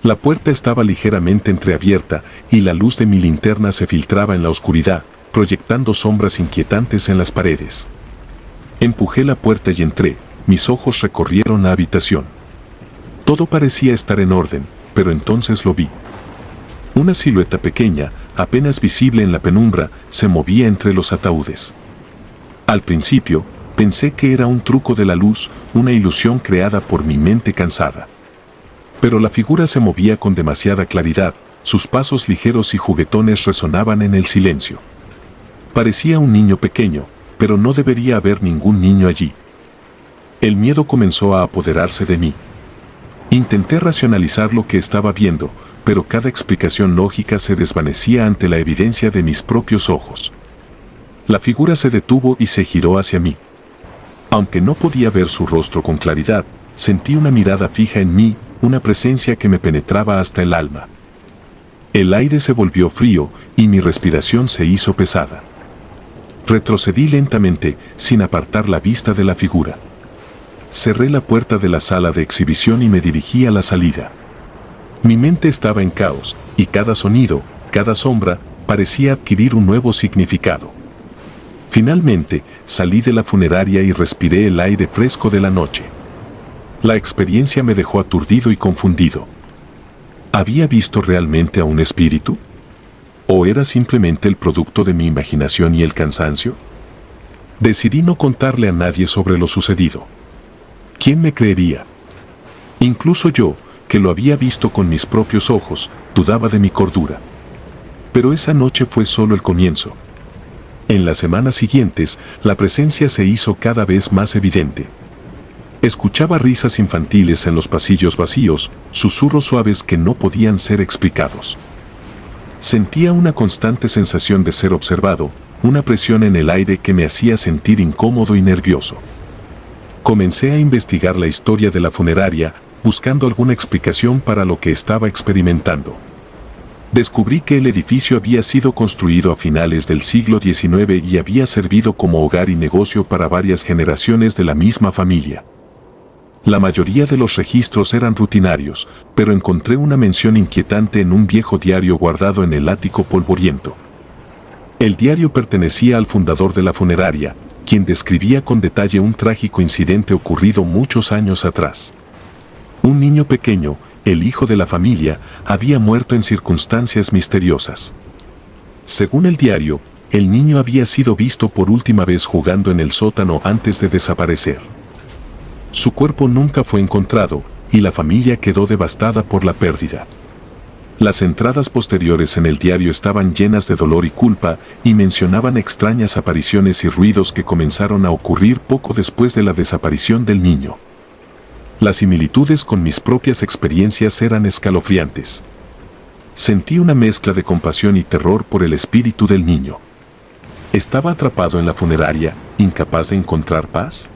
La puerta estaba ligeramente entreabierta y la luz de mi linterna se filtraba en la oscuridad, proyectando sombras inquietantes en las paredes. Empujé la puerta y entré, mis ojos recorrieron la habitación. Todo parecía estar en orden, pero entonces lo vi. Una silueta pequeña, apenas visible en la penumbra, se movía entre los ataúdes. Al principio, pensé que era un truco de la luz, una ilusión creada por mi mente cansada. Pero la figura se movía con demasiada claridad, sus pasos ligeros y juguetones resonaban en el silencio. Parecía un niño pequeño, pero no debería haber ningún niño allí. El miedo comenzó a apoderarse de mí. Intenté racionalizar lo que estaba viendo, pero cada explicación lógica se desvanecía ante la evidencia de mis propios ojos. La figura se detuvo y se giró hacia mí. Aunque no podía ver su rostro con claridad, sentí una mirada fija en mí, una presencia que me penetraba hasta el alma. El aire se volvió frío y mi respiración se hizo pesada. Retrocedí lentamente, sin apartar la vista de la figura. Cerré la puerta de la sala de exhibición y me dirigí a la salida. Mi mente estaba en caos, y cada sonido, cada sombra, parecía adquirir un nuevo significado. Finalmente, salí de la funeraria y respiré el aire fresco de la noche. La experiencia me dejó aturdido y confundido. ¿Había visto realmente a un espíritu? ¿O era simplemente el producto de mi imaginación y el cansancio? Decidí no contarle a nadie sobre lo sucedido. ¿Quién me creería? Incluso yo, que lo había visto con mis propios ojos, dudaba de mi cordura. Pero esa noche fue solo el comienzo. En las semanas siguientes, la presencia se hizo cada vez más evidente. Escuchaba risas infantiles en los pasillos vacíos, susurros suaves que no podían ser explicados. Sentía una constante sensación de ser observado, una presión en el aire que me hacía sentir incómodo y nervioso. Comencé a investigar la historia de la funeraria, buscando alguna explicación para lo que estaba experimentando. Descubrí que el edificio había sido construido a finales del siglo XIX y había servido como hogar y negocio para varias generaciones de la misma familia. La mayoría de los registros eran rutinarios, pero encontré una mención inquietante en un viejo diario guardado en el ático polvoriento. El diario pertenecía al fundador de la funeraria, quien describía con detalle un trágico incidente ocurrido muchos años atrás. Un niño pequeño, el hijo de la familia, había muerto en circunstancias misteriosas. Según el diario, el niño había sido visto por última vez jugando en el sótano antes de desaparecer. Su cuerpo nunca fue encontrado, y la familia quedó devastada por la pérdida. Las entradas posteriores en el diario estaban llenas de dolor y culpa, y mencionaban extrañas apariciones y ruidos que comenzaron a ocurrir poco después de la desaparición del niño. Las similitudes con mis propias experiencias eran escalofriantes. Sentí una mezcla de compasión y terror por el espíritu del niño. ¿Estaba atrapado en la funeraria, incapaz de encontrar paz?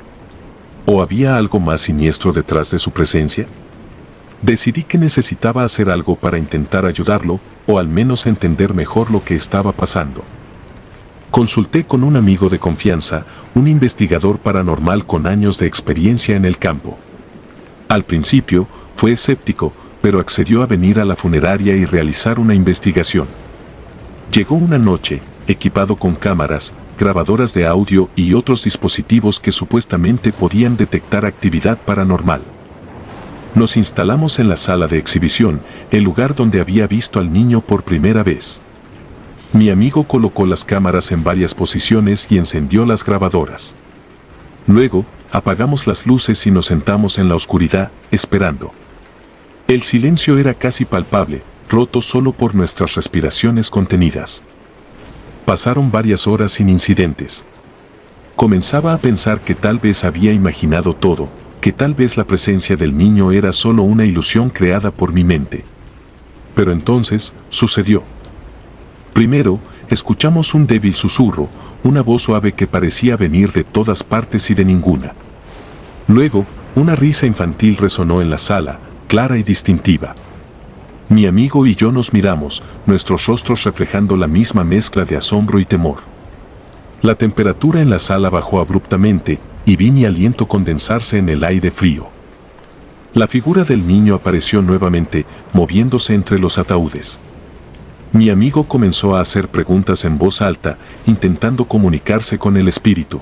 ¿O había algo más siniestro detrás de su presencia? Decidí que necesitaba hacer algo para intentar ayudarlo, o al menos entender mejor lo que estaba pasando. Consulté con un amigo de confianza, un investigador paranormal con años de experiencia en el campo. Al principio, fue escéptico, pero accedió a venir a la funeraria y realizar una investigación. Llegó una noche, equipado con cámaras, grabadoras de audio y otros dispositivos que supuestamente podían detectar actividad paranormal. Nos instalamos en la sala de exhibición, el lugar donde había visto al niño por primera vez. Mi amigo colocó las cámaras en varias posiciones y encendió las grabadoras. Luego, apagamos las luces y nos sentamos en la oscuridad, esperando. El silencio era casi palpable, roto solo por nuestras respiraciones contenidas. Pasaron varias horas sin incidentes. Comenzaba a pensar que tal vez había imaginado todo, que tal vez la presencia del niño era solo una ilusión creada por mi mente. Pero entonces, sucedió. Primero, escuchamos un débil susurro, una voz suave que parecía venir de todas partes y de ninguna. Luego, una risa infantil resonó en la sala, clara y distintiva. Mi amigo y yo nos miramos, nuestros rostros reflejando la misma mezcla de asombro y temor. La temperatura en la sala bajó abruptamente y vi mi aliento condensarse en el aire frío. La figura del niño apareció nuevamente, moviéndose entre los ataúdes. Mi amigo comenzó a hacer preguntas en voz alta, intentando comunicarse con el espíritu.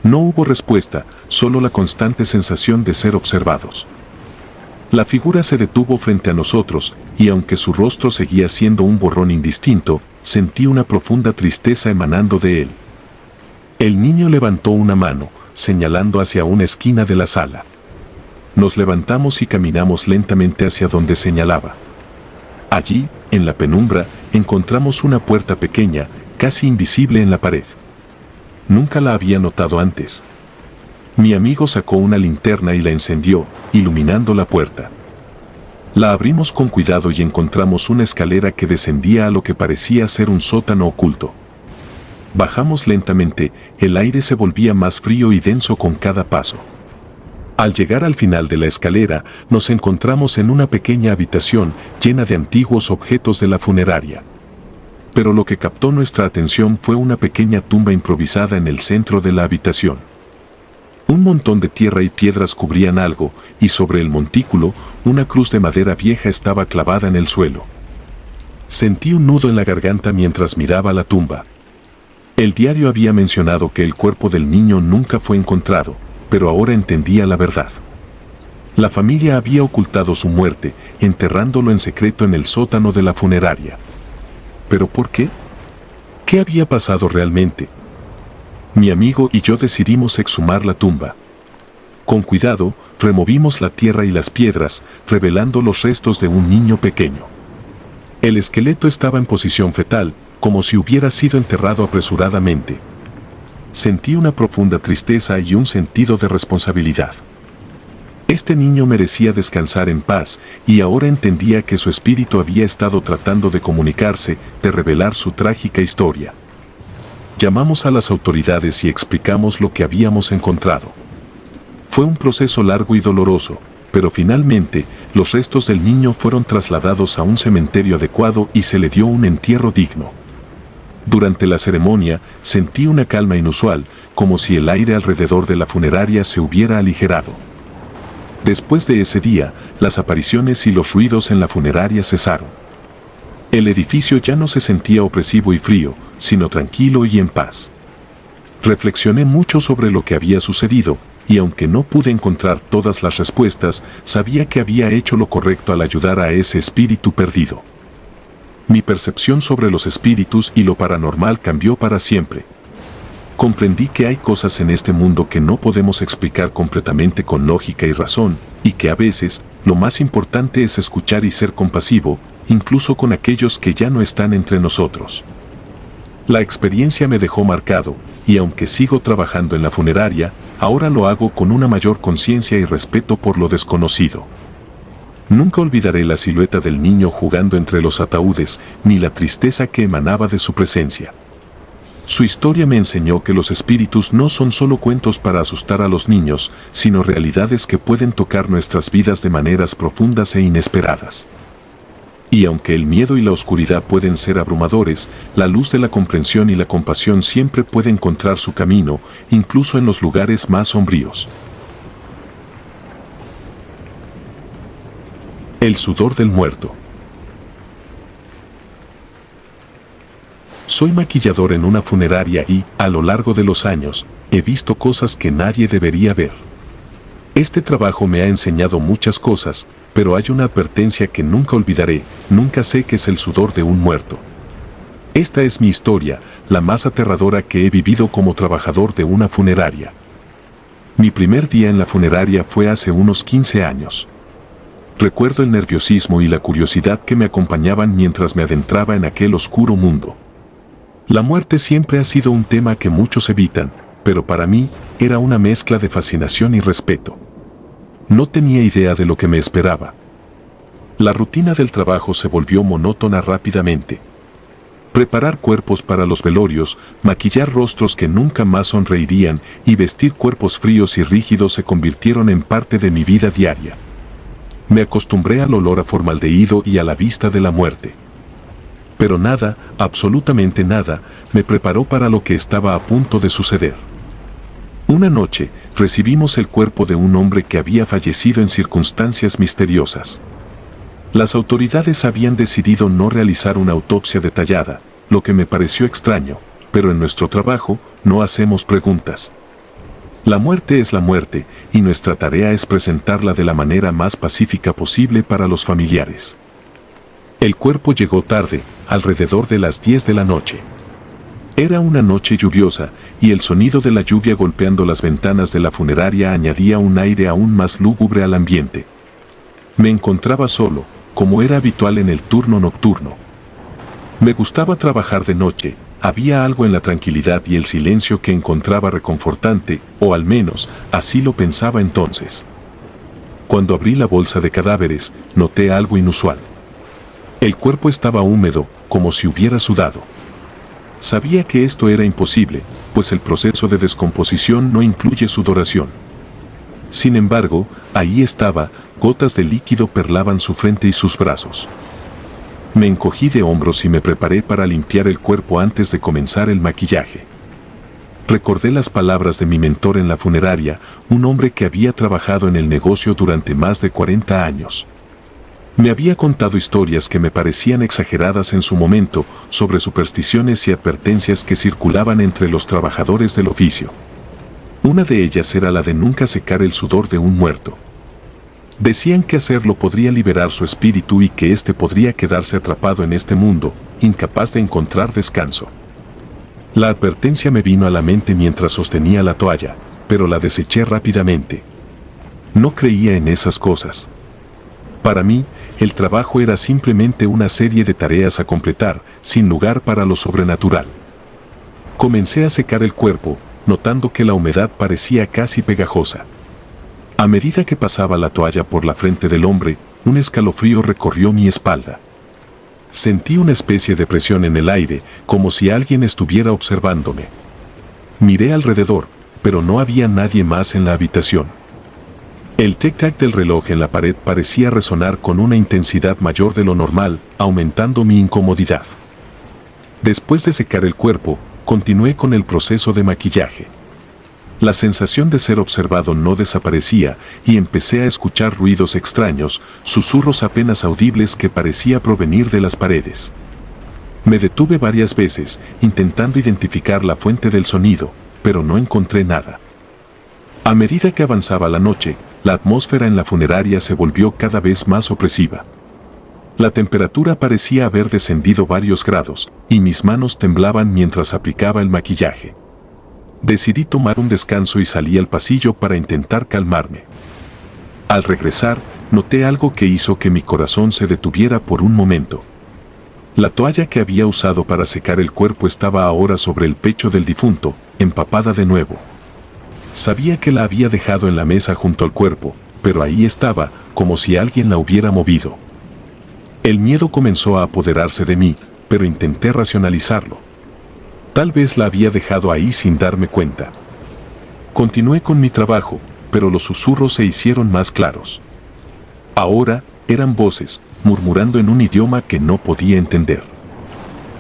No hubo respuesta, solo la constante sensación de ser observados. La figura se detuvo frente a nosotros, y aunque su rostro seguía siendo un borrón indistinto, sentí una profunda tristeza emanando de él. El niño levantó una mano, señalando hacia una esquina de la sala. Nos levantamos y caminamos lentamente hacia donde señalaba. Allí, en la penumbra, encontramos una puerta pequeña, casi invisible en la pared. Nunca la había notado antes. Mi amigo sacó una linterna y la encendió, iluminando la puerta. La abrimos con cuidado y encontramos una escalera que descendía a lo que parecía ser un sótano oculto. Bajamos lentamente, el aire se volvía más frío y denso con cada paso. Al llegar al final de la escalera, nos encontramos en una pequeña habitación llena de antiguos objetos de la funeraria. Pero lo que captó nuestra atención fue una pequeña tumba improvisada en el centro de la habitación. Un montón de tierra y piedras cubrían algo, y sobre el montículo, una cruz de madera vieja estaba clavada en el suelo. Sentí un nudo en la garganta mientras miraba la tumba. El diario había mencionado que el cuerpo del niño nunca fue encontrado, pero ahora entendía la verdad. La familia había ocultado su muerte, enterrándolo en secreto en el sótano de la funeraria. ¿Pero por qué? ¿Qué había pasado realmente? Mi amigo y yo decidimos exhumar la tumba. Con cuidado, removimos la tierra y las piedras, revelando los restos de un niño pequeño. El esqueleto estaba en posición fetal, como si hubiera sido enterrado apresuradamente. Sentí una profunda tristeza y un sentido de responsabilidad. Este niño merecía descansar en paz, y ahora entendía que su espíritu había estado tratando de comunicarse, de revelar su trágica historia. Llamamos a las autoridades y explicamos lo que habíamos encontrado. Fue un proceso largo y doloroso, pero finalmente, los restos del niño fueron trasladados a un cementerio adecuado y se le dio un entierro digno. Durante la ceremonia, sentí una calma inusual, como si el aire alrededor de la funeraria se hubiera aligerado. Después de ese día, las apariciones y los ruidos en la funeraria cesaron. El edificio ya no se sentía opresivo y frío, sino tranquilo y en paz. Reflexioné mucho sobre lo que había sucedido, y aunque no pude encontrar todas las respuestas, sabía que había hecho lo correcto al ayudar a ese espíritu perdido. Mi percepción sobre los espíritus y lo paranormal cambió para siempre. Comprendí que hay cosas en este mundo que no podemos explicar completamente con lógica y razón, y que a veces, lo más importante es escuchar y ser compasivo, incluso con aquellos que ya no están entre nosotros. La experiencia me dejó marcado, y aunque sigo trabajando en la funeraria, ahora lo hago con una mayor conciencia y respeto por lo desconocido. Nunca olvidaré la silueta del niño jugando entre los ataúdes, ni la tristeza que emanaba de su presencia. Su historia me enseñó que los espíritus no son solo cuentos para asustar a los niños, sino realidades que pueden tocar nuestras vidas de maneras profundas e inesperadas. Y aunque el miedo y la oscuridad pueden ser abrumadores, la luz de la comprensión y la compasión siempre puede encontrar su camino, incluso en los lugares más sombríos. El sudor del muerto. Soy maquillador en una funeraria y, a lo largo de los años, he visto cosas que nadie debería ver. Este trabajo me ha enseñado muchas cosas, pero hay una advertencia que nunca olvidaré: nunca sé qué es el sudor de un muerto. Esta es mi historia, la más aterradora que he vivido como trabajador de una funeraria. Mi primer día en la funeraria fue hace unos 15 años. Recuerdo el nerviosismo y la curiosidad que me acompañaban mientras me adentraba en aquel oscuro mundo. La muerte siempre ha sido un tema que muchos evitan, pero para mí era una mezcla de fascinación y respeto. No tenía idea de lo que me esperaba. La rutina del trabajo se volvió monótona rápidamente. Preparar cuerpos para los velorios, maquillar rostros que nunca más sonreirían y vestir cuerpos fríos y rígidos se convirtieron en parte de mi vida diaria. Me acostumbré al olor a formaldehído y a la vista de la muerte. Pero nada, absolutamente nada, me preparó para lo que estaba a punto de suceder. Una noche, recibimos el cuerpo de un hombre que había fallecido en circunstancias misteriosas. Las autoridades habían decidido no realizar una autopsia detallada, lo que me pareció extraño, pero en nuestro trabajo no hacemos preguntas. La muerte es la muerte, y nuestra tarea es presentarla de la manera más pacífica posible para los familiares. El cuerpo llegó tarde, alrededor de las 10 de la noche. Era una noche lluviosa, y el sonido de la lluvia golpeando las ventanas de la funeraria añadía un aire aún más lúgubre al ambiente. Me encontraba solo, como era habitual en el turno nocturno. Me gustaba trabajar de noche, había algo en la tranquilidad y el silencio que encontraba reconfortante, o al menos, así lo pensaba entonces. Cuando abrí la bolsa de cadáveres, noté algo inusual. El cuerpo estaba húmedo, como si hubiera sudado. Sabía que esto era imposible, pues el proceso de descomposición no incluye sudoración. Sin embargo, ahí estaba, gotas de líquido perlaban su frente y sus brazos. Me encogí de hombros y me preparé para limpiar el cuerpo antes de comenzar el maquillaje. Recordé las palabras de mi mentor en la funeraria, un hombre que había trabajado en el negocio durante más de 40 años. Me había contado historias que me parecían exageradas en su momento sobre supersticiones y advertencias que circulaban entre los trabajadores del oficio. Una de ellas era la de nunca secar el sudor de un muerto. Decían que hacerlo podría liberar su espíritu y que éste podría quedarse atrapado en este mundo, incapaz de encontrar descanso. La advertencia me vino a la mente mientras sostenía la toalla, pero la deseché rápidamente. No creía en esas cosas. Para mí, el trabajo era simplemente una serie de tareas a completar, sin lugar para lo sobrenatural. Comencé a secar el cuerpo, notando que la humedad parecía casi pegajosa. A medida que pasaba la toalla por la frente del hombre, un escalofrío recorrió mi espalda. Sentí una especie de presión en el aire, como si alguien estuviera observándome. Miré alrededor, pero no había nadie más en la habitación. El tic-tac del reloj en la pared parecía resonar con una intensidad mayor de lo normal, aumentando mi incomodidad. Después de secar el cuerpo, continué con el proceso de maquillaje. La sensación de ser observado no desaparecía y empecé a escuchar ruidos extraños, susurros apenas audibles que parecía provenir de las paredes. Me detuve varias veces, intentando identificar la fuente del sonido, pero no encontré nada. A medida que avanzaba la noche, la atmósfera en la funeraria se volvió cada vez más opresiva. La temperatura parecía haber descendido varios grados, y mis manos temblaban mientras aplicaba el maquillaje. Decidí tomar un descanso y salí al pasillo para intentar calmarme. Al regresar, noté algo que hizo que mi corazón se detuviera por un momento. La toalla que había usado para secar el cuerpo estaba ahora sobre el pecho del difunto, empapada de nuevo. Sabía que la había dejado en la mesa junto al cuerpo, pero ahí estaba, como si alguien la hubiera movido. El miedo comenzó a apoderarse de mí, pero intenté racionalizarlo. Tal vez la había dejado ahí sin darme cuenta. Continué con mi trabajo, pero los susurros se hicieron más claros. Ahora eran voces, murmurando en un idioma que no podía entender.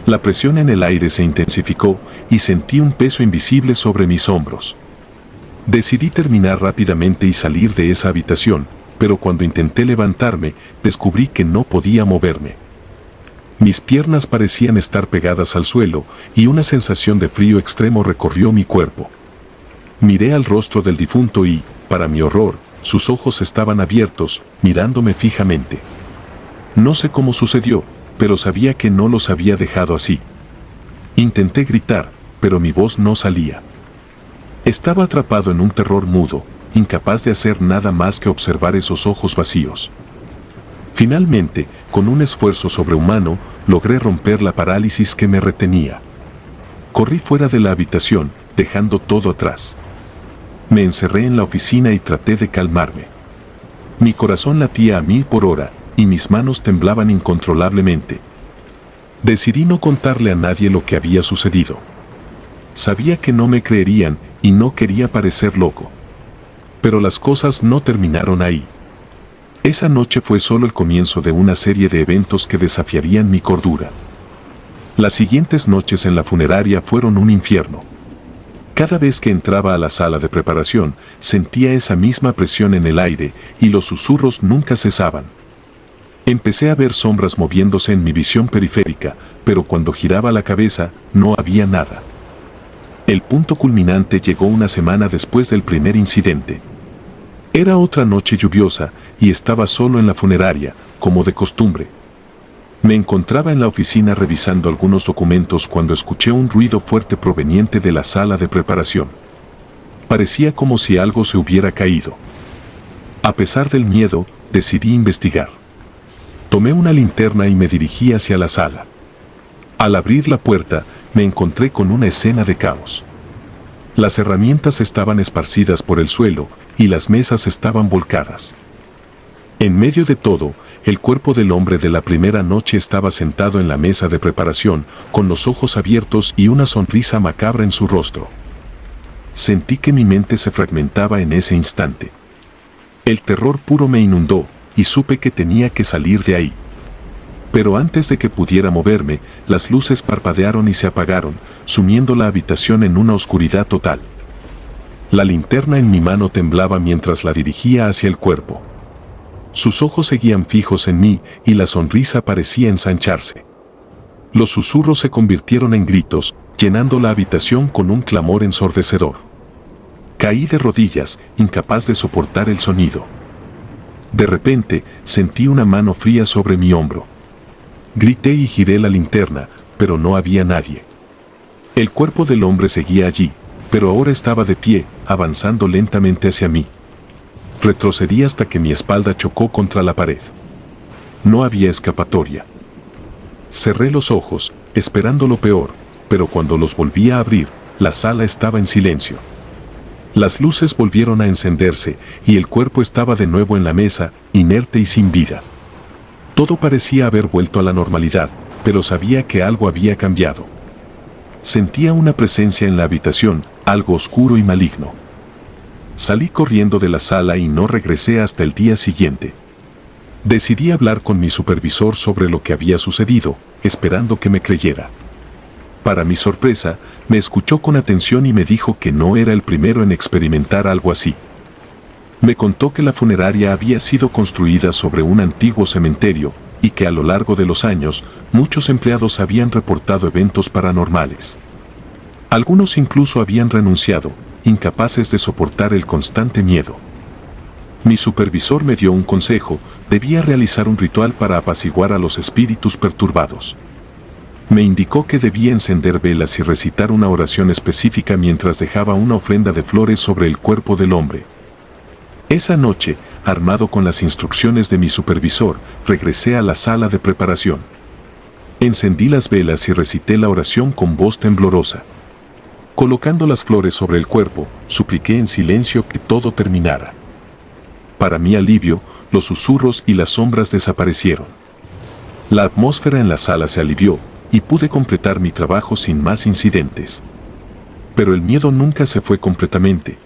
La presión en el aire se intensificó y sentí un peso invisible sobre mis hombros. Decidí terminar rápidamente y salir de esa habitación, pero cuando intenté levantarme, descubrí que no podía moverme. Mis piernas parecían estar pegadas al suelo y una sensación de frío extremo recorrió mi cuerpo. Miré al rostro del difunto y, para mi horror, sus ojos estaban abiertos, mirándome fijamente. No sé cómo sucedió, pero sabía que no los había dejado así. Intenté gritar, pero mi voz no salía. Estaba atrapado en un terror mudo, incapaz de hacer nada más que observar esos ojos vacíos. Finalmente, con un esfuerzo sobrehumano, logré romper la parálisis que me retenía. Corrí fuera de la habitación, dejando todo atrás. Me encerré en la oficina y traté de calmarme. Mi corazón latía a 1000 por hora, y mis manos temblaban incontrolablemente. Decidí no contarle a nadie lo que había sucedido. Sabía que no me creerían y no quería parecer loco. Pero las cosas no terminaron ahí. Esa noche fue solo el comienzo de una serie de eventos que desafiarían mi cordura. Las siguientes noches en la funeraria fueron un infierno. Cada vez que entraba a la sala de preparación, sentía esa misma presión en el aire y los susurros nunca cesaban. Empecé a ver sombras moviéndose en mi visión periférica, pero cuando giraba la cabeza, no había nada. El punto culminante llegó una semana después del primer incidente. Era otra noche lluviosa y estaba solo en la funeraria, como de costumbre. Me encontraba en la oficina revisando algunos documentos cuando escuché un ruido fuerte proveniente de la sala de preparación. Parecía como si algo se hubiera caído. A pesar del miedo, decidí investigar. Tomé una linterna y me dirigí hacia la sala. Al abrir la puerta, me encontré con una escena de caos. Las herramientas estaban esparcidas por el suelo y las mesas estaban volcadas. En medio de todo, el cuerpo del hombre de la primera noche estaba sentado en la mesa de preparación, con los ojos abiertos y una sonrisa macabra en su rostro. Sentí que mi mente se fragmentaba en ese instante. El terror puro me inundó y supe que tenía que salir de ahí. Pero antes de que pudiera moverme, las luces parpadearon y se apagaron, sumiendo la habitación en una oscuridad total. La linterna en mi mano temblaba mientras la dirigía hacia el cuerpo. Sus ojos seguían fijos en mí y la sonrisa parecía ensancharse. Los susurros se convirtieron en gritos, llenando la habitación con un clamor ensordecedor. Caí de rodillas, incapaz de soportar el sonido. De repente, sentí una mano fría sobre mi hombro. Grité y giré la linterna, pero no había nadie. El cuerpo del hombre seguía allí, pero ahora estaba de pie, avanzando lentamente hacia mí. Retrocedí hasta que mi espalda chocó contra la pared. No había escapatoria. Cerré los ojos, esperando lo peor, pero cuando los volví a abrir, la sala estaba en silencio. Las luces volvieron a encenderse y el cuerpo estaba de nuevo en la mesa, inerte y sin vida. Todo parecía haber vuelto a la normalidad, pero sabía que algo había cambiado. Sentía una presencia en la habitación, algo oscuro y maligno. Salí corriendo de la sala y no regresé hasta el día siguiente. Decidí hablar con mi supervisor sobre lo que había sucedido, esperando que me creyera. Para mi sorpresa, me escuchó con atención y me dijo que no era el primero en experimentar algo así. Me contó que la funeraria había sido construida sobre un antiguo cementerio y que a lo largo de los años muchos empleados habían reportado eventos paranormales. Algunos incluso habían renunciado, incapaces de soportar el constante miedo. Mi supervisor me dio un consejo: debía realizar un ritual para apaciguar a los espíritus perturbados. Me indicó que debía encender velas y recitar una oración específica mientras dejaba una ofrenda de flores sobre el cuerpo del hombre. Esa noche, armado con las instrucciones de mi supervisor, regresé a la sala de preparación. Encendí las velas y recité la oración con voz temblorosa. Colocando las flores sobre el cuerpo, supliqué en silencio que todo terminara. Para mi alivio, los susurros y las sombras desaparecieron. La atmósfera en la sala se alivió y pude completar mi trabajo sin más incidentes. Pero el miedo nunca se fue completamente.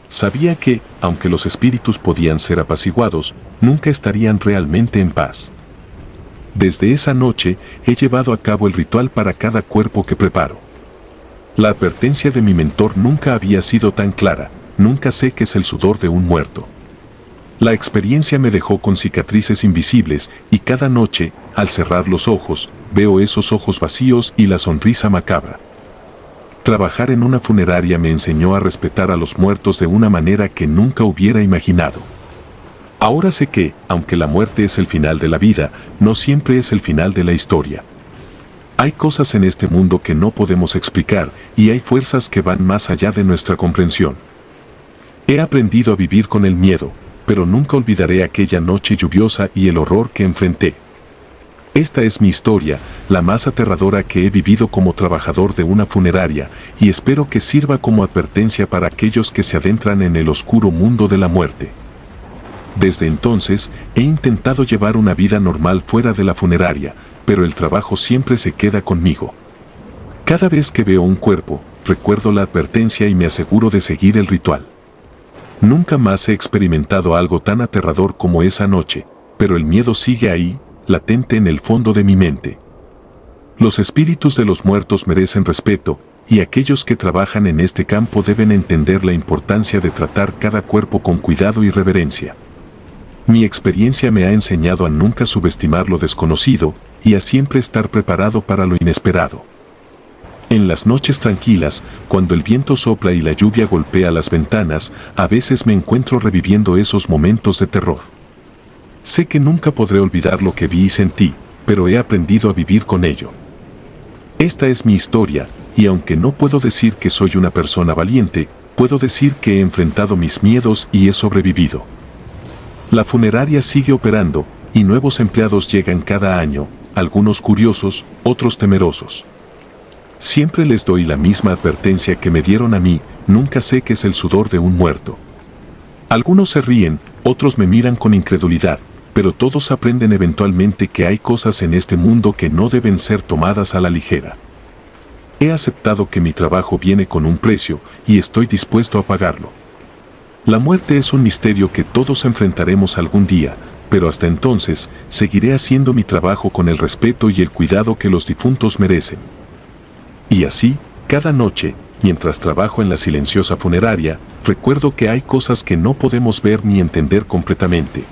Sabía que, aunque los espíritus podían ser apaciguados, nunca estarían realmente en paz. Desde esa noche, he llevado a cabo el ritual para cada cuerpo que preparo. La advertencia de mi mentor nunca había sido tan clara: nunca seques el sudor de un muerto. La experiencia me dejó con cicatrices invisibles y cada noche, al cerrar los ojos, veo esos ojos vacíos y la sonrisa macabra. Trabajar en una funeraria me enseñó a respetar a los muertos de una manera que nunca hubiera imaginado. Ahora sé que, aunque la muerte es el final de la vida, no siempre es el final de la historia. Hay cosas en este mundo que no podemos explicar y hay fuerzas que van más allá de nuestra comprensión. He aprendido a vivir con el miedo, pero nunca olvidaré aquella noche lluviosa y el horror que enfrenté. Esta es mi historia, la más aterradora que he vivido como trabajador de una funeraria, y espero que sirva como advertencia para aquellos que se adentran en el oscuro mundo de la muerte. Desde entonces, he intentado llevar una vida normal fuera de la funeraria, pero el trabajo siempre se queda conmigo. Cada vez que veo un cuerpo, recuerdo la advertencia y me aseguro de seguir el ritual. Nunca más he experimentado algo tan aterrador como esa noche, pero el miedo sigue ahí, latente en el fondo de mi mente. Los espíritus de los muertos merecen respeto, y aquellos que trabajan en este campo deben entender la importancia de tratar cada cuerpo con cuidado y reverencia. Mi experiencia me ha enseñado a nunca subestimar lo desconocido y a siempre estar preparado para lo inesperado. En las noches tranquilas, cuando el viento sopla y la lluvia golpea las ventanas, a veces me encuentro reviviendo esos momentos de terror. Sé que nunca podré olvidar lo que vi y sentí, pero he aprendido a vivir con ello. Esta es mi historia, y aunque no puedo decir que soy una persona valiente, puedo decir que he enfrentado mis miedos y he sobrevivido. La funeraria sigue operando, y nuevos empleados llegan cada año, algunos curiosos, otros temerosos. Siempre les doy la misma advertencia que me dieron a mí, nunca sé qué es el sudor de un muerto. Algunos se ríen, otros me miran con incredulidad, pero todos aprenden eventualmente que hay cosas en este mundo que no deben ser tomadas a la ligera. He aceptado que mi trabajo viene con un precio y estoy dispuesto a pagarlo. La muerte es un misterio que todos enfrentaremos algún día, pero hasta entonces seguiré haciendo mi trabajo con el respeto y el cuidado que los difuntos merecen. Y así, cada noche, mientras trabajo en la silenciosa funeraria, recuerdo que hay cosas que no podemos ver ni entender completamente.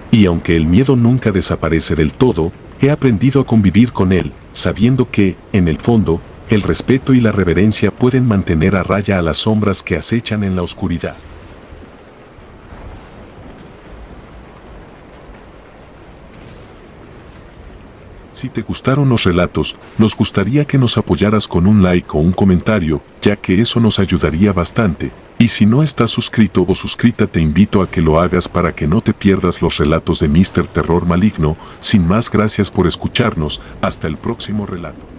Y aunque el miedo nunca desaparece del todo, he aprendido a convivir con él, sabiendo que, en el fondo, el respeto y la reverencia pueden mantener a raya a las sombras que acechan en la oscuridad. Si te gustaron los relatos, nos gustaría que nos apoyaras con un like o un comentario, ya que eso nos ayudaría bastante. Y si no estás suscrito o suscrita, te invito a que lo hagas para que no te pierdas los relatos de Mr. Terror Maligno. Sin más, gracias por escucharnos. Hasta el próximo relato.